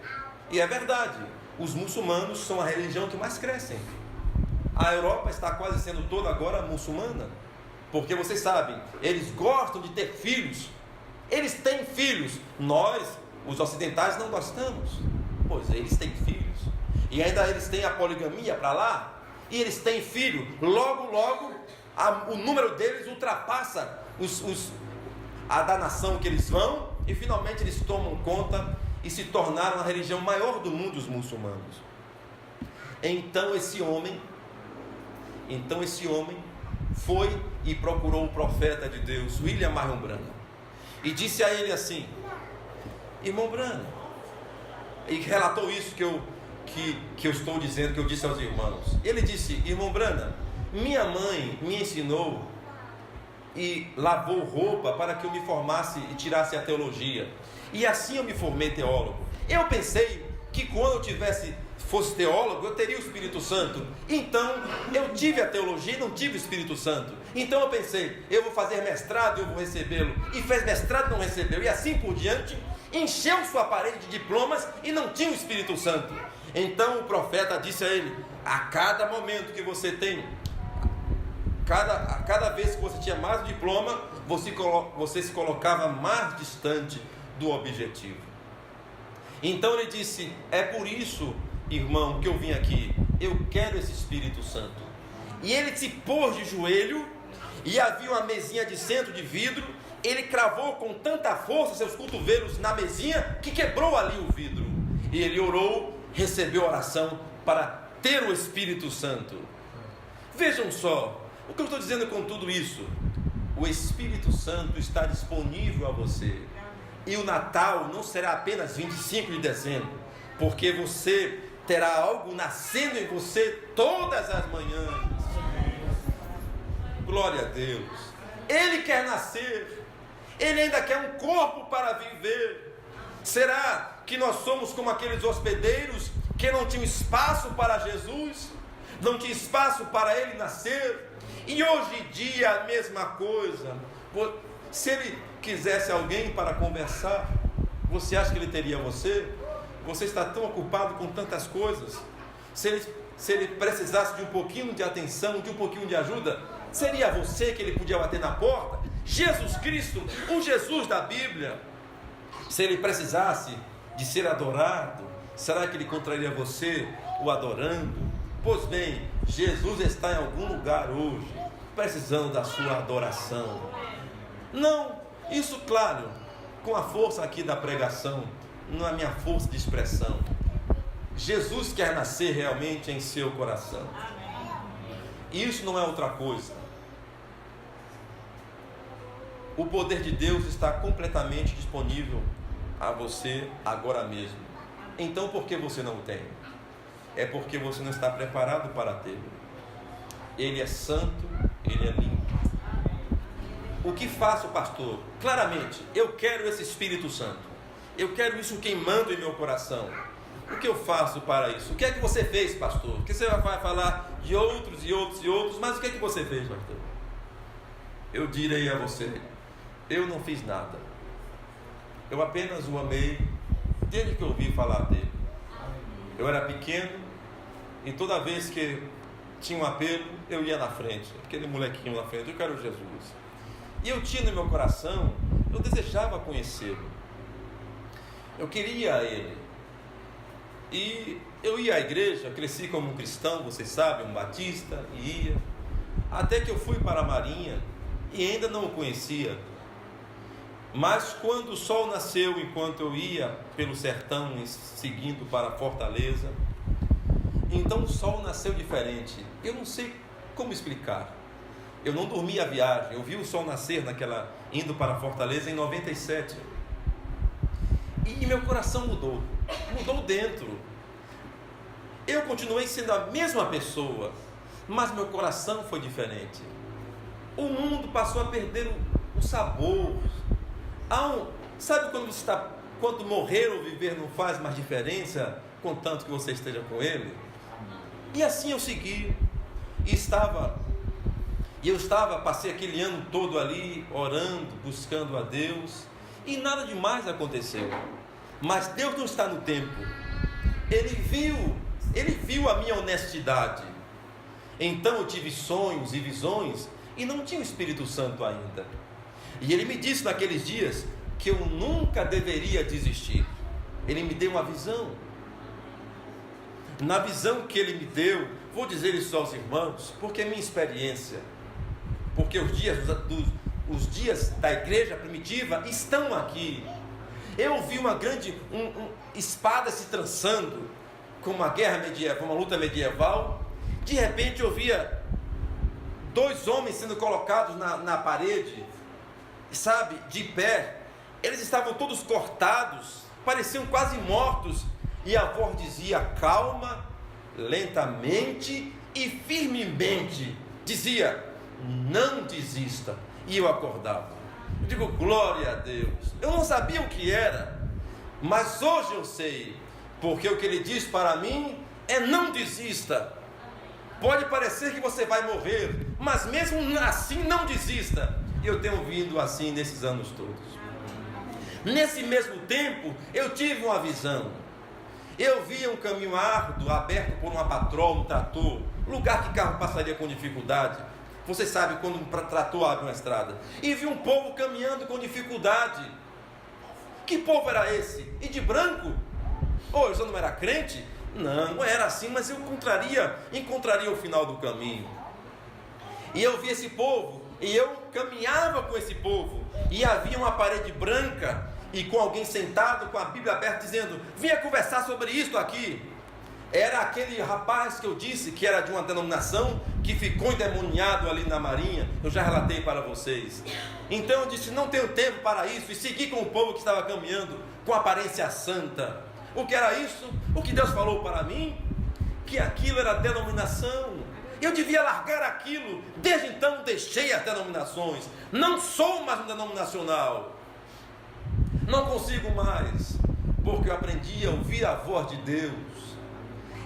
E é verdade, os muçulmanos são a religião que mais crescem. A Europa está quase sendo toda agora muçulmana, porque vocês sabem, eles gostam de ter filhos. Eles têm filhos. Nós, os ocidentais, não gostamos. Pois eles têm filhos. E ainda eles têm a poligamia para lá. E eles têm filho. Logo, logo, o número deles ultrapassa a da nação que eles vão. E finalmente eles tomam conta e se tornaram a religião maior do mundo, os muçulmanos. Então esse homem foi e procurou o profeta de Deus, William Marion Branham, e disse a ele assim: irmão Branham, e relatou isso que eu estou dizendo, que eu disse aos irmãos. Ele disse: irmão Branham, minha mãe me ensinou e lavou roupa para que eu me formasse e tirasse a teologia, e assim eu me formei teólogo. Eu pensei que quando eu fosse teólogo, eu teria o Espírito Santo. Então eu tive a teologia e não tive o Espírito Santo. Então eu pensei: eu vou fazer mestrado e eu vou recebê-lo. E fez mestrado e não recebeu, e assim por diante. Encheu sua parede de diplomas e não tinha o Espírito Santo. Então o profeta disse a ele: a cada momento que você tem, cada vez que você tinha mais diploma, você se colocava mais distante do objetivo. Então ele disse: é por isso, irmão, que eu vim aqui. Eu quero esse Espírito Santo. E ele se pôs de joelho, e havia uma mesinha de centro de vidro. Ele cravou com tanta força seus cotovelos na mesinha que quebrou ali o vidro. E ele orou, recebeu a oração para ter o Espírito Santo. Vejam só, o que eu estou dizendo com tudo isso? O Espírito Santo está disponível a você. E o Natal não será apenas 25 de dezembro, porque você terá algo nascendo em você todas as manhãs. Glória a Deus. Ele quer nascer. Ele ainda quer um corpo para viver. Será que nós somos como aqueles hospedeiros que não tinham espaço para Jesus? Não tinha espaço para ele nascer? E hoje em dia a mesma coisa. Se ele quisesse alguém para conversar, você acha que ele teria você? Você está tão ocupado com tantas coisas. Se ele precisasse de um pouquinho de atenção, de um pouquinho de ajuda, seria você que ele podia bater na porta? Jesus Cristo, o Jesus da Bíblia, se ele precisasse de ser adorado, será que ele encontraria você o adorando? Pois bem, Jesus está em algum lugar hoje, precisando da sua adoração. Não, isso claro, com a força aqui da pregação, não é a minha força de expressão. Jesus quer nascer realmente em seu coração. E isso não é outra coisa. O poder de Deus está completamente disponível a você agora mesmo. Então por que você não tem? É porque você não está preparado para tê-lo. Ele é santo, ele é limpo. O que faço, pastor? Claramente, eu quero esse Espírito Santo. Eu quero isso queimando em meu coração. O que eu faço para isso? O que é que você fez, pastor? Porque você vai falar de outros e outros e outros, mas o que é que você fez, pastor? Eu direi a você, eu não fiz nada. Eu apenas o amei desde que eu ouvi falar dele. Eu era pequeno e toda vez que tinha um apelo, eu ia na frente. Aquele molequinho na frente, eu quero Jesus. E eu tinha no meu coração, eu desejava conhecê-lo. Eu queria ele. E eu ia à igreja, cresci como um cristão, vocês sabem, um batista, e ia. Até que eu fui para a Marinha e ainda não o conhecia. Mas quando o sol nasceu, enquanto eu ia pelo sertão, seguindo para a Fortaleza, então o sol nasceu diferente. Eu não sei como explicar. Eu não dormi a viagem, eu vi o sol nascer indo para a Fortaleza em 97. E meu coração mudou dentro. Eu continuei sendo a mesma pessoa, mas meu coração foi diferente. O mundo passou a perder o sabor. Sabe quando morrer ou viver não faz mais diferença, contanto que você esteja com ele? E assim eu segui. Passei aquele ano todo ali, orando, buscando a Deus, e nada demais aconteceu. Mas Deus não está no tempo. Ele viu a minha honestidade. Então eu tive sonhos e visões, e não tinha o Espírito Santo ainda. E Ele me disse naqueles dias que eu nunca deveria desistir. Ele me deu uma visão. Na visão que Ele me deu, vou dizer isso aos irmãos, porque é minha experiência. Porque os dias da igreja primitiva estão aqui. Eu vi uma grande espada se trançando, como uma guerra medieval, uma luta medieval. De repente eu via 2 homens sendo colocados na parede, sabe, de pé. Eles estavam todos cortados, pareciam quase mortos. E a voz dizia: calma, lentamente e firmemente. Dizia: não desista. E eu acordava. Eu digo: glória a Deus. Eu não sabia o que era, mas hoje eu sei, porque o que Ele diz para mim é: não desista. Pode parecer que você vai morrer, mas mesmo assim não desista. E eu tenho vindo assim nesses anos todos. Nesse mesmo tempo eu tive uma visão. Eu via um caminho árduo, aberto por uma patroa, um trator, lugar que carro passaria com dificuldade. Você sabe quando um trator abre uma estrada. E vi um povo caminhando com dificuldade. Que povo era esse? E de branco? Eu já não era crente? Não era assim, mas eu encontraria o final do caminho. E eu vi esse povo, e eu caminhava com esse povo, e havia uma parede branca, e com alguém sentado com a Bíblia aberta, dizendo: vinha conversar sobre isso aqui. Era aquele rapaz que eu disse que era de uma denominação, que ficou endemoniado ali na Marinha. Eu já relatei para vocês. Então eu disse: não tenho tempo para isso, e segui com o povo que estava caminhando com aparência santa. O que era isso? O que Deus falou para mim? Que aquilo era denominação. Eu devia largar aquilo. Desde então deixei as denominações. Não sou mais um denominacional. Não consigo mais, porque eu aprendi a ouvir a voz de Deus.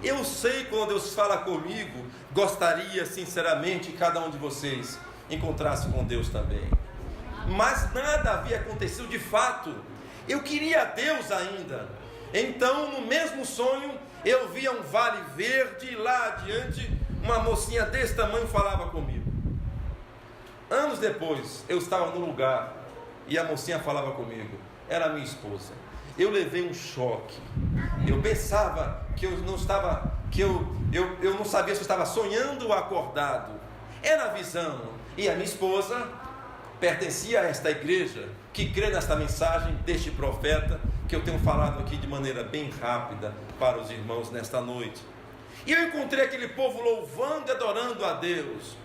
Eu sei quando Deus fala comigo. Gostaria sinceramente que cada um de vocês encontrasse com Deus também. Mas nada havia acontecido de fato. Eu queria Deus ainda. Então, no mesmo sonho, eu via um vale verde, e lá adiante uma mocinha desse tamanho falava comigo. Anos depois, eu estava no lugar e a mocinha falava comigo. Era minha esposa. Eu levei um choque. Eu pensava que eu não estava, eu não sabia se eu estava sonhando ou acordado. Era a visão. E a minha esposa pertencia a esta igreja que crê nesta mensagem deste profeta, que eu tenho falado aqui de maneira bem rápida para os irmãos nesta noite. E eu encontrei aquele povo louvando e adorando a Deus.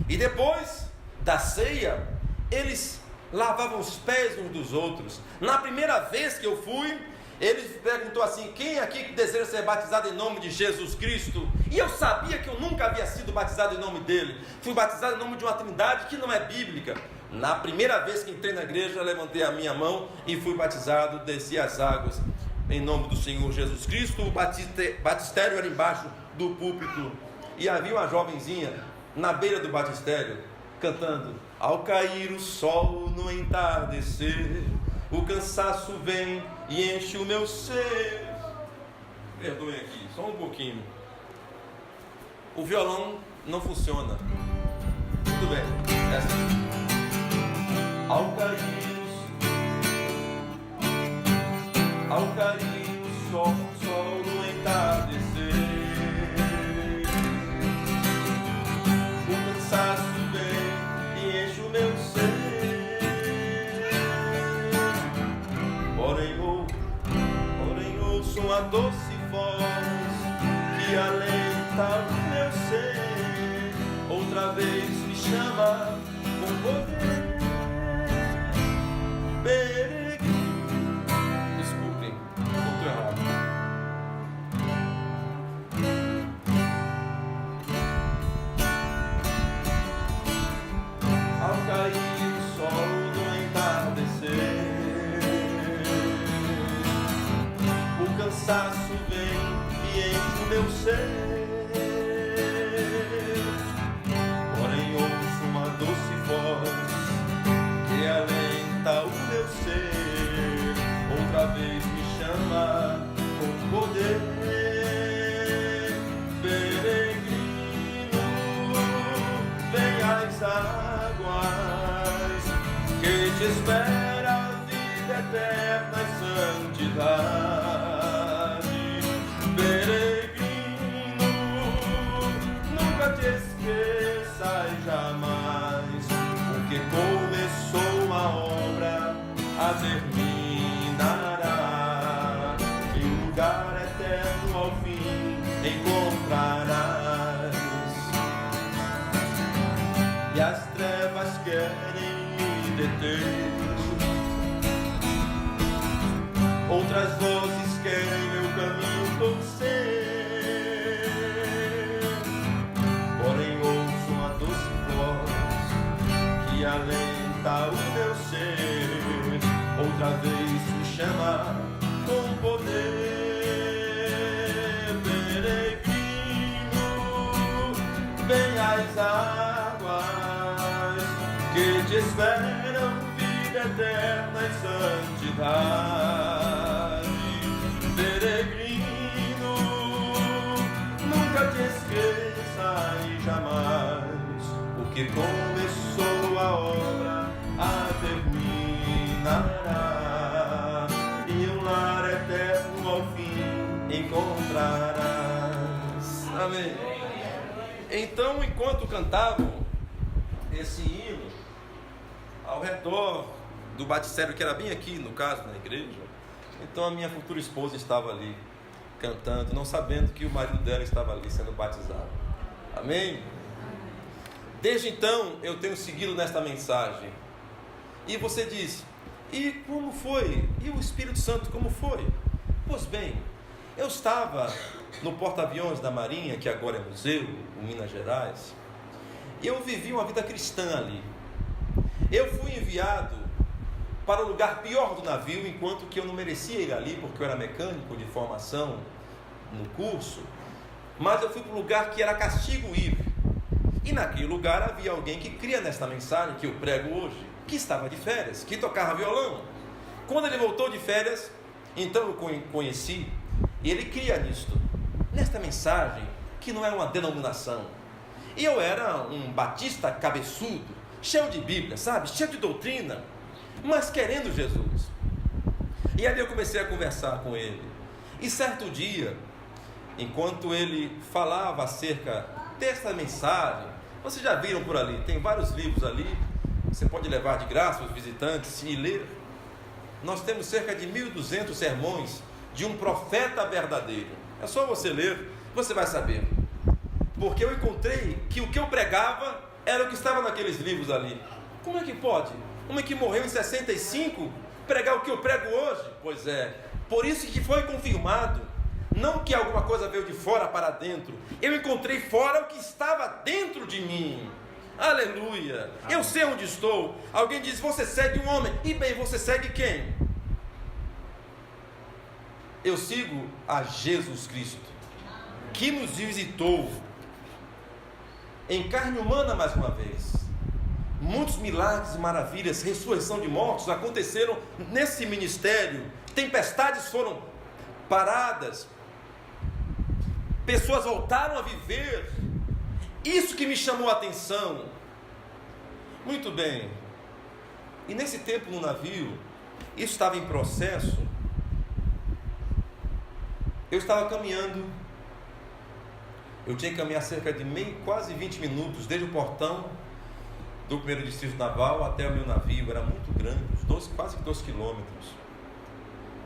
E depois da ceia, eles lavavam os pés uns dos outros. Na primeira vez que eu fui, ele perguntou assim: quem aqui que deseja ser batizado em nome de Jesus Cristo? E eu sabia que eu nunca havia sido batizado em nome dele. Fui batizado em nome de uma trindade que não é bíblica. Na primeira vez que entrei na igreja, levantei a minha mão e fui batizado, desci as águas em nome do Senhor Jesus Cristo. O batistério era embaixo do púlpito e havia uma jovenzinha na beira do batistério cantando: ao cair o sol no entardecer, o cansaço vem e enche o meu ser. Perdoem aqui, só um pouquinho. O violão não funciona. Tudo bem, é assim. Ao cair o sol no entardecer, o cansaço vem e enche o meu ser. Porém ouço uma doce voz que alenta o meu ser, outra vez me chama com poder. Desculpem, estou errado. Ao cair o sol no entardecer, o cansaço vem e enche o meu ser. Porém ouço uma doce voz que alenta o meu ser, outra vez me chama com poder. Peregrino, vem às águas, que te espera a vida eterna e santidade. Peregrino, nunca te esqueças jamais, porque começou a obra, a terminará. E um lugar eterno ao fim encontrarás. E as trevas querem me deter, outras vozes querem meu caminho torcer. Porém ouço uma doce voz que alenta o meu ser, outra vez me chama com poder. Peregrino, vem às águas, que te esperam vida eterna e santidade. Peregrino, nunca te esqueças jamais, porque começou a obra, a terminará, e um lar eterno ao fim encontrarás. Amém. Então, enquanto cantavam esse hino, ao redor do batistério, que era bem aqui, no caso, na igreja, então a minha futura esposa estava ali, cantando, não sabendo que o marido dela estava ali sendo batizado. Amém? Desde então, eu tenho seguido nesta mensagem. E você diz: e como foi? E o Espírito Santo, como foi? Pois bem, eu estava no porta-aviões da Marinha, que agora é museu, em Minas Gerais, e eu vivi uma vida cristã ali. Eu fui enviado para o lugar pior do navio, enquanto que eu não merecia ir ali, porque eu era mecânico de formação no curso, mas eu fui para um lugar que era castigo ir. E naquele lugar havia alguém que cria nesta mensagem que eu prego hoje, que estava de férias, que tocava violão. Quando ele voltou de férias, então eu conheci, e ele cria nisto, nesta mensagem, que não é uma denominação. E eu era um batista cabeçudo, cheio de Bíblia, sabe? Cheio de doutrina, mas querendo Jesus. E ali eu comecei a conversar com ele. E certo dia, enquanto ele falava acerca dessa mensagem, vocês já viram por ali, tem vários livros ali, você pode levar de graça os visitantes e ler. Nós temos cerca de 1.200 sermões de um profeta verdadeiro. É só você ler, você vai saber. Porque eu encontrei que o que eu pregava era o que estava naqueles livros ali. Como é que pode? Homem que morreu em 65, pregar o que eu prego hoje? Pois é, por isso que foi confirmado. Não que alguma coisa veio de fora para dentro. Eu encontrei fora o que estava dentro de mim. Aleluia. Eu sei onde estou. Alguém diz, você segue um homem. E bem, você segue quem? Eu sigo a Jesus Cristo, que nos visitou em carne humana mais uma vez. Muitos milagres e maravilhas, ressurreição de mortos aconteceram nesse ministério. Tempestades foram paradas. Pessoas voltaram a viver. Isso que me chamou a atenção. Muito bem. E nesse tempo no navio, isso estava em processo. Eu estava caminhando. Eu tinha que caminhar cerca de quase 20 minutos, desde o portão do primeiro distrito naval até o meu navio. Era muito grande, quase 12 quilômetros.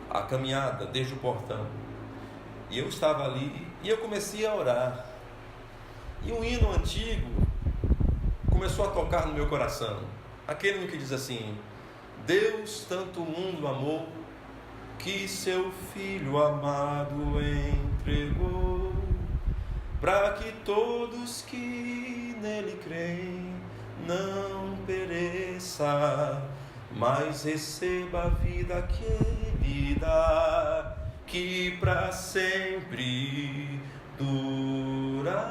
A caminhada desde o portão. E eu estava ali e eu comecei a orar. E um hino antigo começou a tocar no meu coração. Aquele hino que diz assim: Deus tanto o mundo amou, que seu Filho amado entregou, para que todos que nele creem não pereça, mas receba a vida que ele dá, que para sempre durará.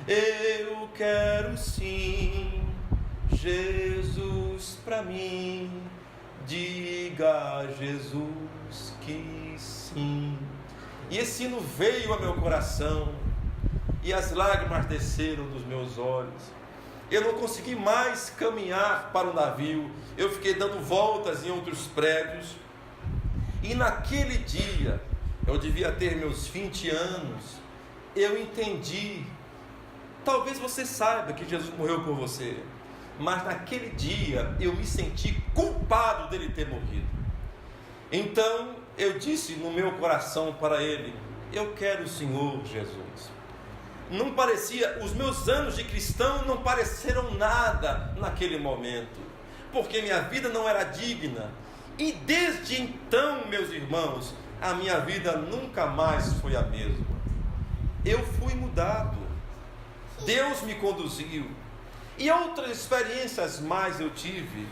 Eu quero sim Jesus para mim. Diga a Jesus que sim. E esse hino veio ao meu coração, e as lágrimas desceram dos meus olhos. Eu não consegui mais caminhar para o navio. Eu fiquei dando voltas em outros prédios. E naquele dia, eu devia ter meus 20 anos, eu entendi. Talvez você saiba que Jesus morreu por você, mas naquele dia eu me senti culpado dele ter morrido. Então eu disse no meu coração para ele: eu quero o Senhor Jesus. Não parecia, os meus anos de cristão não pareceram nada naquele momento, porque minha vida não era digna. E desde então, meus irmãos, a minha vida nunca mais foi a mesma. Eu fui mudado, Deus me conduziu. E outras experiências mais eu tive,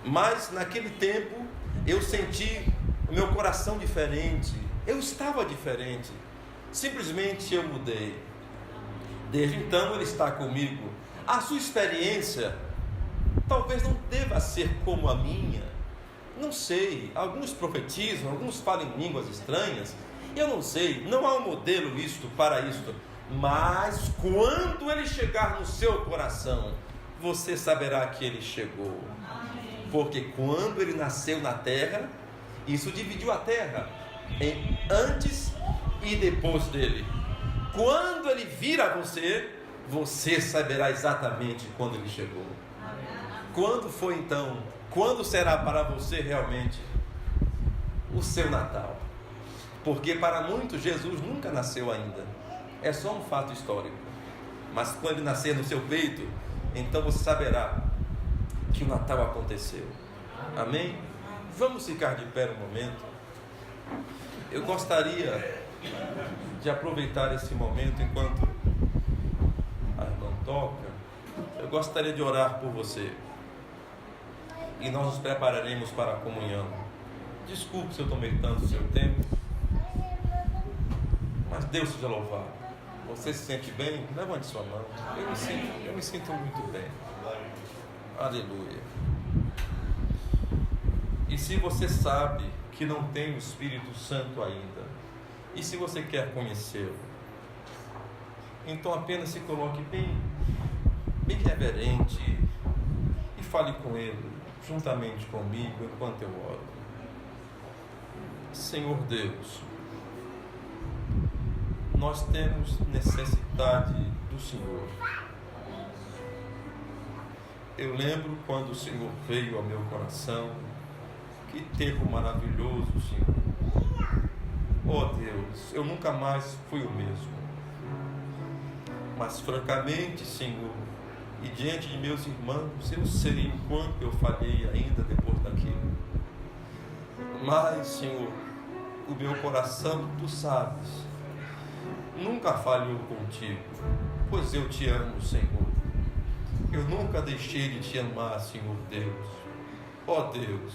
mas naquele tempo eu senti o meu coração diferente. Eu estava diferente, simplesmente eu mudei. Desde então ele está comigo. A sua experiência talvez não deva ser como a minha. Não sei, alguns profetizam, alguns falam em línguas estranhas. Eu não sei, não há um modelo para isto. Mas quando ele chegar no seu coração, você saberá que ele chegou. Porque quando ele nasceu na terra, isso dividiu a terra em antes e depois dele. Quando ele vir a você, você saberá exatamente quando ele chegou. Quando foi então? Quando será para você realmente o seu Natal? Porque para muitos Jesus nunca nasceu ainda. É só um fato histórico. Mas quando ele nascer no seu peito, então você saberá que o Natal aconteceu. Amém? Vamos ficar de pé um momento. Eu gostaria de aproveitar esse momento enquanto a irmã toca. Eu gostaria de orar por você. E nós nos prepararemos para a comunhão. Desculpe se eu tomei tanto o seu tempo, mas Deus seja louvado. Você se sente bem? Levante sua mão. Eu me sinto muito bem. Aleluia. E se você sabe que não tem o Espírito Santo ainda, e se você quer conhecê-lo, então apenas se coloque bem reverente e fale com ele, juntamente comigo, enquanto eu oro. Senhor Deus, nós temos necessidade do Senhor. Eu lembro quando o Senhor veio ao meu coração. Que tempo maravilhoso, Senhor. Oh Deus, eu nunca mais fui o mesmo. Mas francamente, Senhor, E diante de meus irmãos, eu sei o quanto eu falhei ainda depois daquilo. Mas, Senhor, o meu coração, Tu sabes, nunca falhou contigo, pois eu Te amo, Senhor. Eu nunca deixei de Te amar, Senhor Deus. Ó Deus,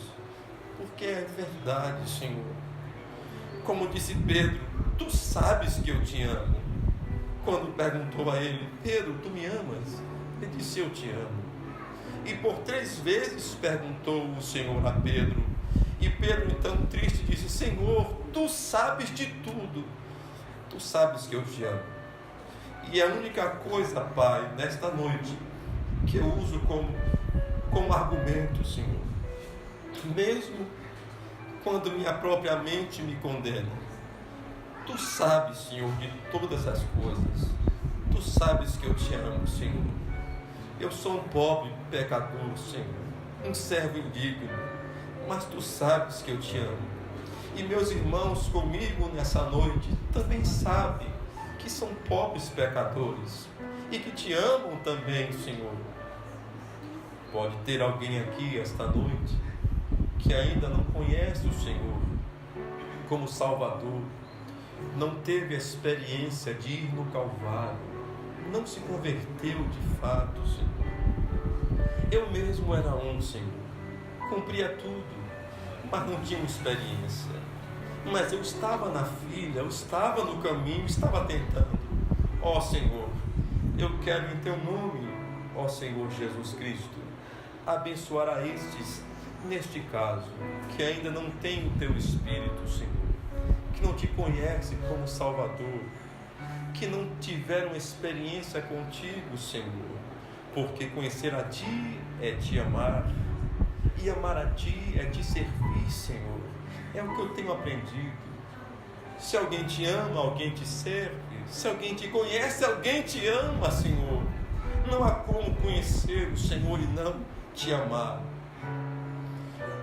porque é verdade, Senhor. Como disse Pedro, Tu sabes que eu Te amo. Quando perguntou a ele: Pedro, Tu me amas? Ele disse: eu Te amo. E por 3 vezes perguntou o Senhor a Pedro. E Pedro, então triste, disse: Senhor, Tu sabes de tudo. Tu sabes que eu Te amo. E a única coisa, Pai, nesta noite, que eu uso como argumento, Senhor, mesmo quando minha própria mente me condena, Tu sabes, Senhor, de todas as coisas. Tu sabes que eu Te amo, Senhor. Eu sou um pobre pecador, Senhor, um servo indigno, mas Tu sabes que eu Te amo. E meus irmãos comigo nessa noite também sabem que são pobres pecadores e que Te amam também, Senhor. Pode ter alguém aqui esta noite que ainda não conhece o Senhor como Salvador, não teve a experiência de ir no Calvário, não se converteu de fato, Senhor. Eu mesmo era um, Senhor, cumpria tudo, mas não tinha experiência. Mas eu estava na fila, eu estava no caminho, estava tentando. Ó Senhor, eu quero em Teu nome, ó Senhor Jesus Cristo, abençoar a estes, neste caso, que ainda não tem o Teu Espírito, Senhor, que não Te conhece como Salvador, que não tiveram experiência contigo, Senhor, porque conhecer a Ti é Te amar, e amar a Ti é Te servir, Senhor. É o que eu tenho aprendido. Se alguém Te ama, alguém Te serve. Se alguém Te conhece, alguém Te ama, Senhor. Não há como conhecer o Senhor e não Te amar.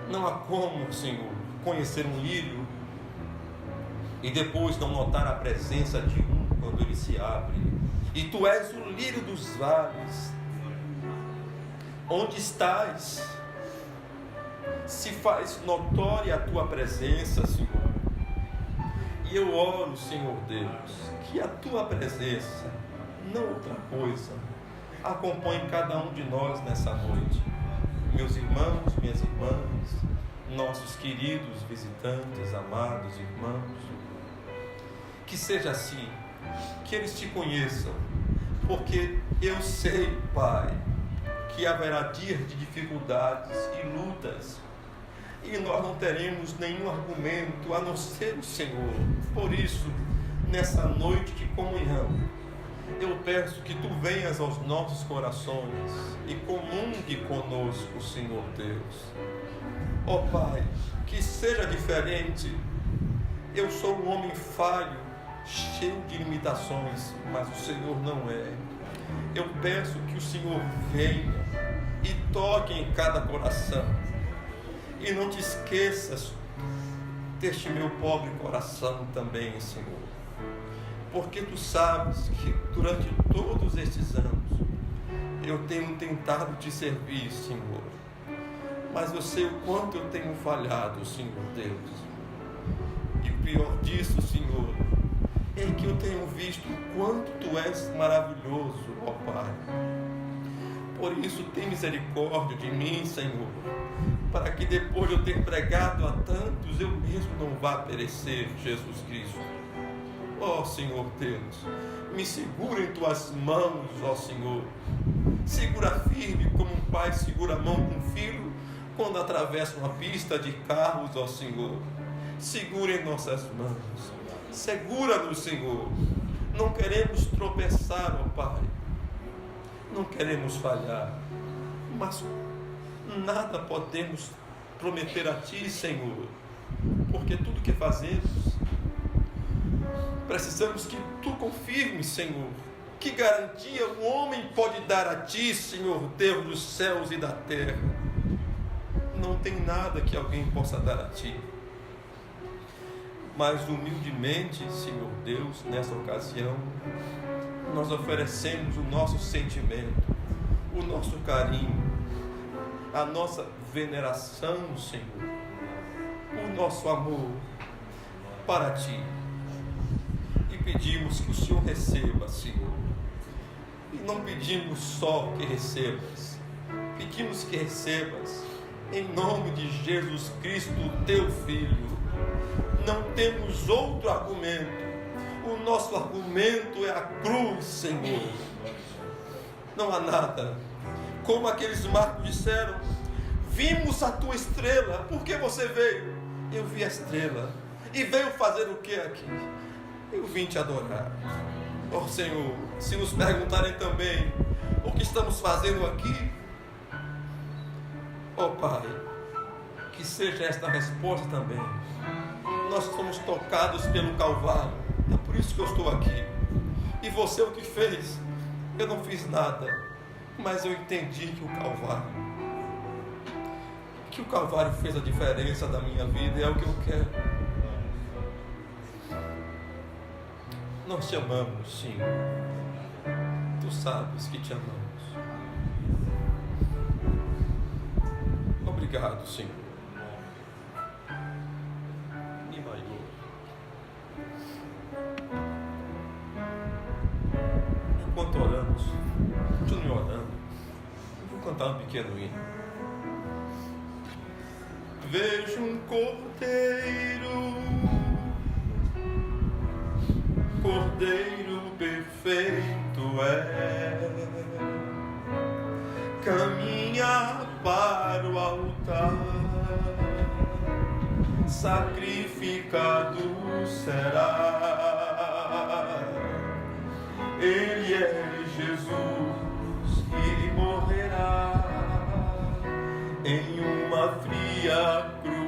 Não há como, Senhor, conhecer um lírio e depois não notar a presença de um quando ele se abre. E Tu és o lírio dos vales. Onde estás? Se faz notória a Tua presença, Senhor. E eu oro, Senhor Deus, que a Tua presença, não outra coisa, acompanhe cada um de nós nessa noite. Meus irmãos, minhas irmãs, nossos queridos visitantes, amados irmãos, que seja assim, que eles Te conheçam, porque eu sei, Pai, que haverá dias de dificuldades e lutas, e nós não teremos nenhum argumento a não ser o Senhor. Por isso, nessa noite de comunhão, eu peço que Tu venhas aos nossos corações e comungue conosco, Senhor Deus. Ó Pai, que seja diferente. Eu sou um homem falho, cheio de limitações, mas o Senhor não é. Eu peço que o Senhor venha e toque em cada coração. E não Te esqueças deste meu pobre coração também, Senhor. Porque Tu sabes que durante todos estes anos eu tenho tentado Te servir, Senhor. Mas eu sei o quanto eu tenho falhado, Senhor Deus. E o pior disso, Senhor, é que eu tenho visto o quanto Tu és maravilhoso, ó Pai. Por isso, tem misericórdia de mim, Senhor, para que depois de eu ter pregado a tantos, eu mesmo não vá perecer, Jesus Cristo. Ó Senhor Deus, me segura em Tuas mãos, ó Senhor. Segura firme como um pai segura a mão de um filho quando atravessa uma pista de carros, ó Senhor. Segura em nossas mãos. Segura-nos, Senhor. Não queremos tropeçar, ó Pai. Não queremos falhar, mas nada podemos prometer a Ti, Senhor, porque tudo que fazemos, precisamos que Tu confirmes, Senhor. Que garantia o homem pode dar a Ti, Senhor Deus dos céus e da terra? Não tem nada que alguém possa dar a Ti. Mas humildemente, Senhor Deus, nessa ocasião, nós oferecemos o nosso sentimento, o nosso carinho, a nossa veneração, Senhor, o nosso amor para Ti. E pedimos que o Senhor receba, Senhor. E não pedimos só que recebas, pedimos que recebas em nome de Jesus Cristo, Teu Filho. Não temos outro argumento. O nosso argumento é a cruz, Senhor. Não há nada. Como aqueles magos disseram: vimos a tua estrela. Por que você veio? Eu vi a estrela. E veio fazer o que aqui? Eu vim te adorar. Oh Senhor, se nos perguntarem também o que estamos fazendo aqui, oh Pai, que seja esta a resposta também. Nós somos tocados pelo Calvário, é por isso que eu estou aqui. E você o que fez? Eu não fiz nada, mas eu entendi que o Calvário fez a diferença da minha vida, e é o que eu quero. Nós te amamos, Senhor. Tu sabes que te amamos. Obrigado, Senhor. Enquanto oramos, continue orando. Eu vou cantar um pequeno hino. Vejo um Cordeiro perfeito é, caminha para o altar, sacrificado será. Ele é Jesus e morrerá em uma fria cruz.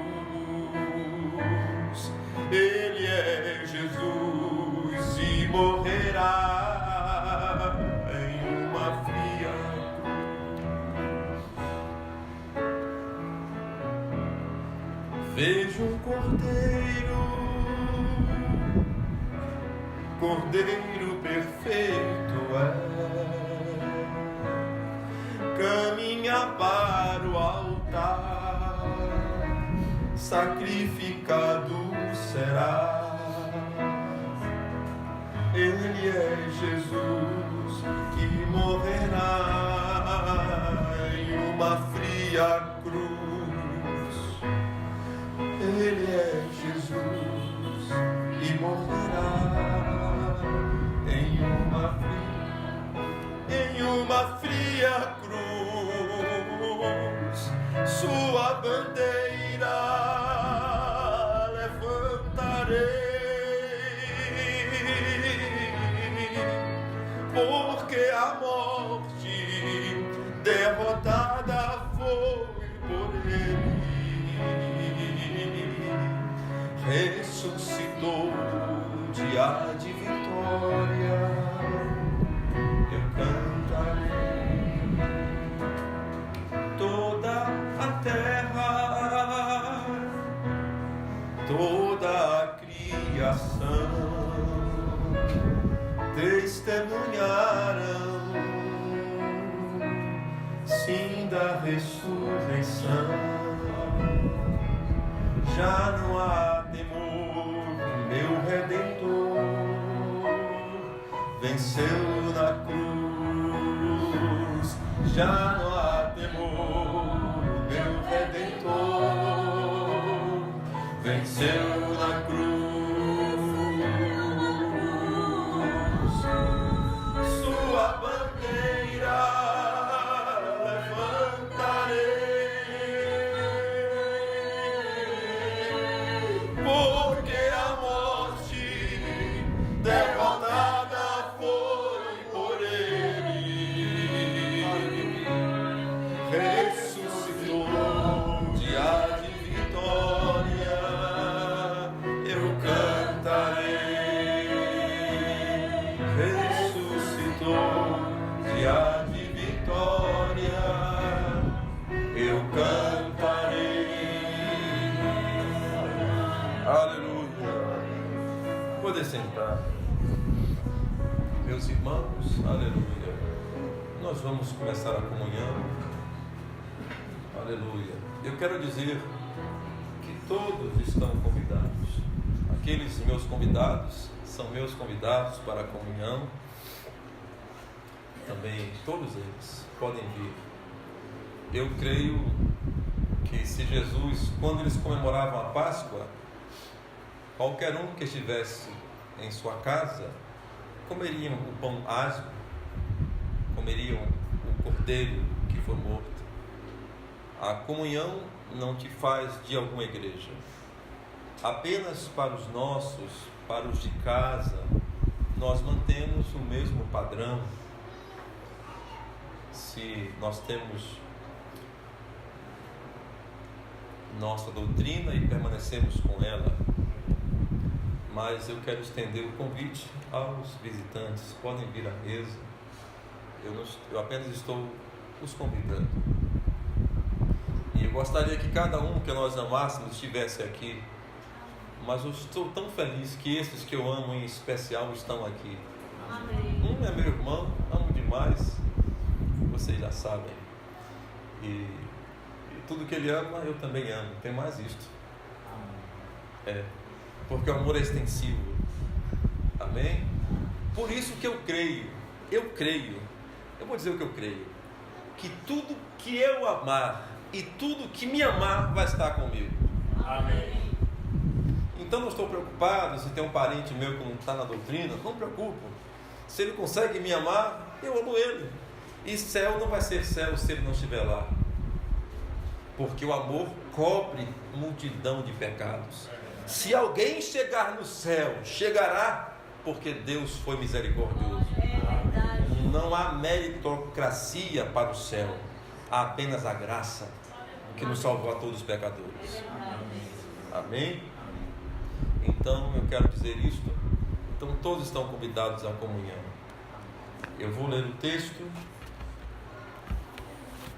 Ele é Jesus e morrerá em uma fria cruz. Vejo um Cordeiro perfeito é, caminha para o altar, sacrificado será. Ele é Jesus que morrerá em uma fria cruz. Ele é Jesus e morrerá em uma fria cruz. Sua bandeira levantarei, porque a morte derrotada foi por ele. Ressuscitou dia de vitória. Eu cantarei. Toda a terra, toda a criação testemunharão, sim, da ressurreição. Já não há temor, meu Redentor venceu na cruz. Já não há temor, meu Redentor venceu na cruz. Sua bandeira levantarei, porque a morte derrotada foi por ele. Ressuscitou dia de vitória. Eu cantarei. Ressuscitou dia de vitória. Eu cantarei. Aleluia. Poder sentar. Meus irmãos, aleluia. nós vamos começar a comunhão. Aleluia. Eu quero dizer que todos estão convidados. Aqueles meus convidados são meus convidados para a comunhão. Também todos eles podem vir. Eu creio que se Jesus, quando eles comemoravam a Páscoa, qualquer um que estivesse em sua casa, comeriam o pão asmo, comeriam o cordeiro que foi morto. A comunhão não te faz de alguma igreja. Apenas para os nossos, para os de casa, nós mantemos o mesmo padrão. Se nós temos nossa doutrina e permanecemos com ela, mas eu quero estender o convite aos visitantes. Podem vir à mesa. Eu apenas estou os convidando. E eu gostaria que cada um que nós amássemos estivesse aqui. Mas eu estou tão feliz que esses que eu amo em especial estão aqui. Amém. Um é meu irmão, amo demais. Vocês já sabem. E tudo que ele ama, eu também amo. Tem mais isto. Porque o amor é extensivo. Amém? Por isso que eu creio, eu vou dizer o que eu creio, que tudo que eu amar e tudo que me amar vai estar comigo. Amém. Então não estou preocupado se tem um parente meu que não está na doutrina, não me preocupo. Se ele consegue me amar, eu amo ele. E céu não vai ser céu se ele não estiver lá. Porque o amor cobre multidão de pecados. Se alguém chegar no céu, chegará porque Deus foi misericordioso. Não há meritocracia para o céu. Há apenas a graça que nos salvou a todos os pecadores. Amém? Então eu quero dizer isto. Então todos estão convidados à comunhão. Eu vou ler o texto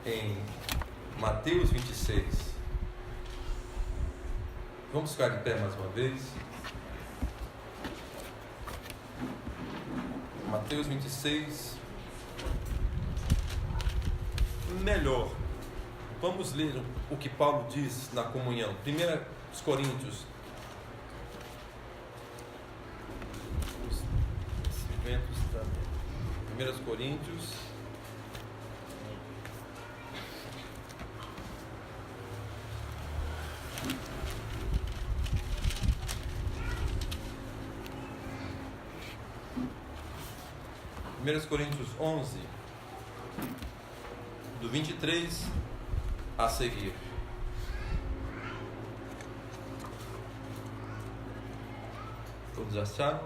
em Mateus 26. Vamos ficar de pé mais uma vez. Mateus 26. Melhor, vamos ler o que Paulo diz na comunhão. 1 Coríntios. Esse vento está. 1 Coríntios. Coríntios 11, do 23 a seguir. Todos acharam?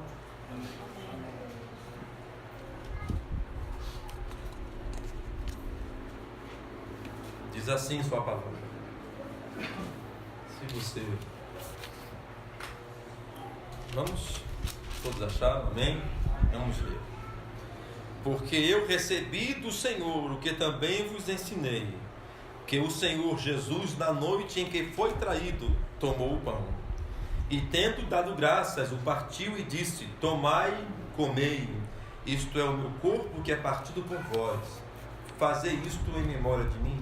Diz assim sua palavra. Se você... Vamos? Todos acharam? Amém? Vamos ler. Porque eu recebi do Senhor o que também vos ensinei, que o Senhor Jesus, na noite em que foi traído, tomou o pão, e tendo dado graças, o partiu e disse: tomai, comei, isto é o meu corpo que é partido por vós, fazei isto em memória de mim.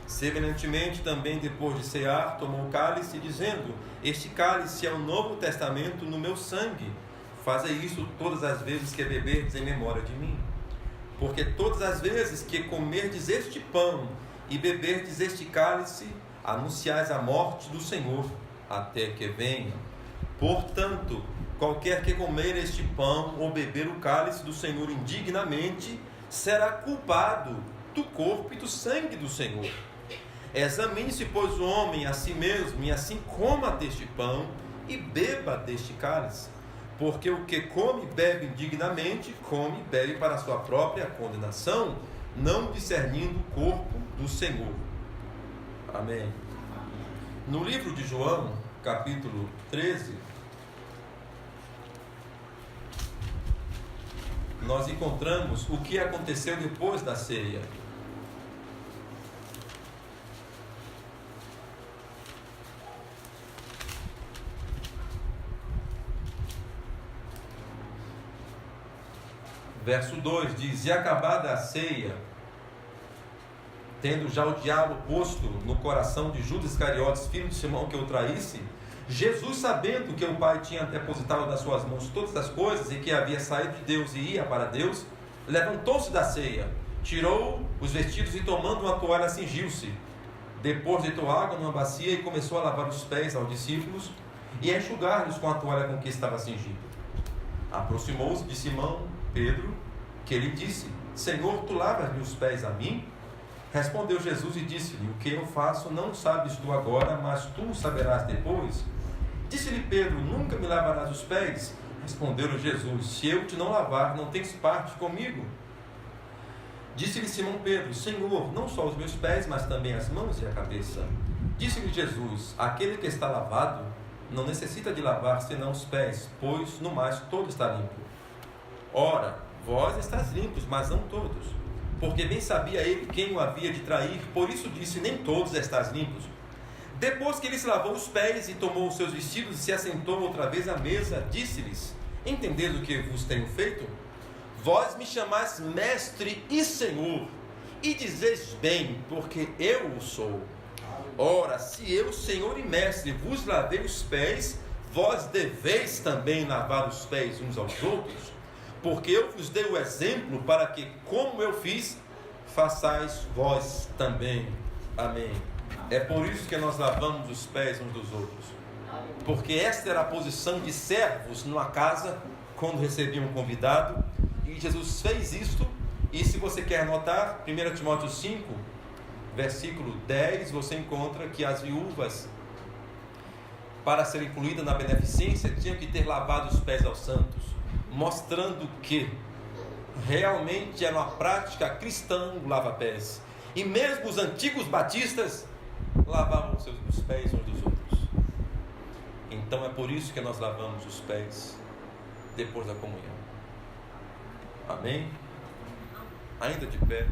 Semelhantemente também, depois de cear, tomou o cálice, dizendo: este cálice é o novo testamento no meu sangue. Fazei isso todas as vezes que beberdes em memória de mim. Porque todas as vezes que comerdes este pão e beberdes este cálice, anunciais a morte do Senhor, até que venha. Portanto, qualquer que comer este pão ou beber o cálice do Senhor indignamente, será culpado do corpo e do sangue do Senhor. Examine-se, pois, o homem a si mesmo, e assim coma deste pão e beba deste cálice. Porque o que come e bebe indignamente, come e bebe para a sua própria condenação, não discernindo o corpo do Senhor. Amém. No livro de João, capítulo 13, nós encontramos o que aconteceu depois da ceia. Verso 2 diz: e acabada a ceia, tendo já o diabo posto no coração de Judas Iscariotes, filho de Simão, que o traísse, Jesus, sabendo que o Pai tinha depositado nas suas mãos todas as coisas e que havia saído de Deus e ia para Deus, levantou-se da ceia, tirou os vestidos e, tomando uma toalha, cingiu-se. Depois deitou água numa bacia e começou a lavar os pés aos discípulos e a enxugar-lhes com a toalha com que estava cingido. Aproximou-se de Simão Pedro, que lhe disse: Senhor, tu lavas-me os pés a mim? Respondeu Jesus e disse-lhe: o que eu faço não sabes tu agora, mas tu saberás depois. Disse-lhe Pedro: nunca me lavarás os pés? Respondeu-lhe Jesus: se eu te não lavar, não tens parte comigo. Disse-lhe Simão Pedro: Senhor, não só os meus pés, mas também as mãos e a cabeça. Disse-lhe Jesus: aquele que está lavado não necessita de lavar senão os pés, pois no mais todo está limpo. Ora, vós estáis limpos, mas não todos, porque bem sabia ele quem o havia de trair, por isso disse: nem todos estáis limpos. Depois que ele se lavou os pés e tomou os seus vestidos e se assentou outra vez à mesa, disse-lhes: entendeis o que vos tenho feito? Vós me chamais mestre e senhor, e dizeis bem, porque eu o sou. Ora, se eu, senhor e mestre, vos lavei os pés, vós deveis também lavar os pés uns aos outros, porque eu vos dei o exemplo para que, como eu fiz, façais vós também. Amém. É por isso que nós lavamos os pés uns dos outros, porque esta era a posição de servos numa casa, quando recebiam um convidado, e Jesus fez isto. E se você quer anotar, 1 Timóteo 5, versículo 10, você encontra que as viúvas, para serem incluídas na beneficência, tinham que ter lavado os pés aos santos, mostrando que realmente era uma prática cristã o lava-pés. E mesmo os antigos batistas lavavam os pés uns dos outros. Então é por isso que nós lavamos os pés depois da comunhão. Amém? Ainda de pé.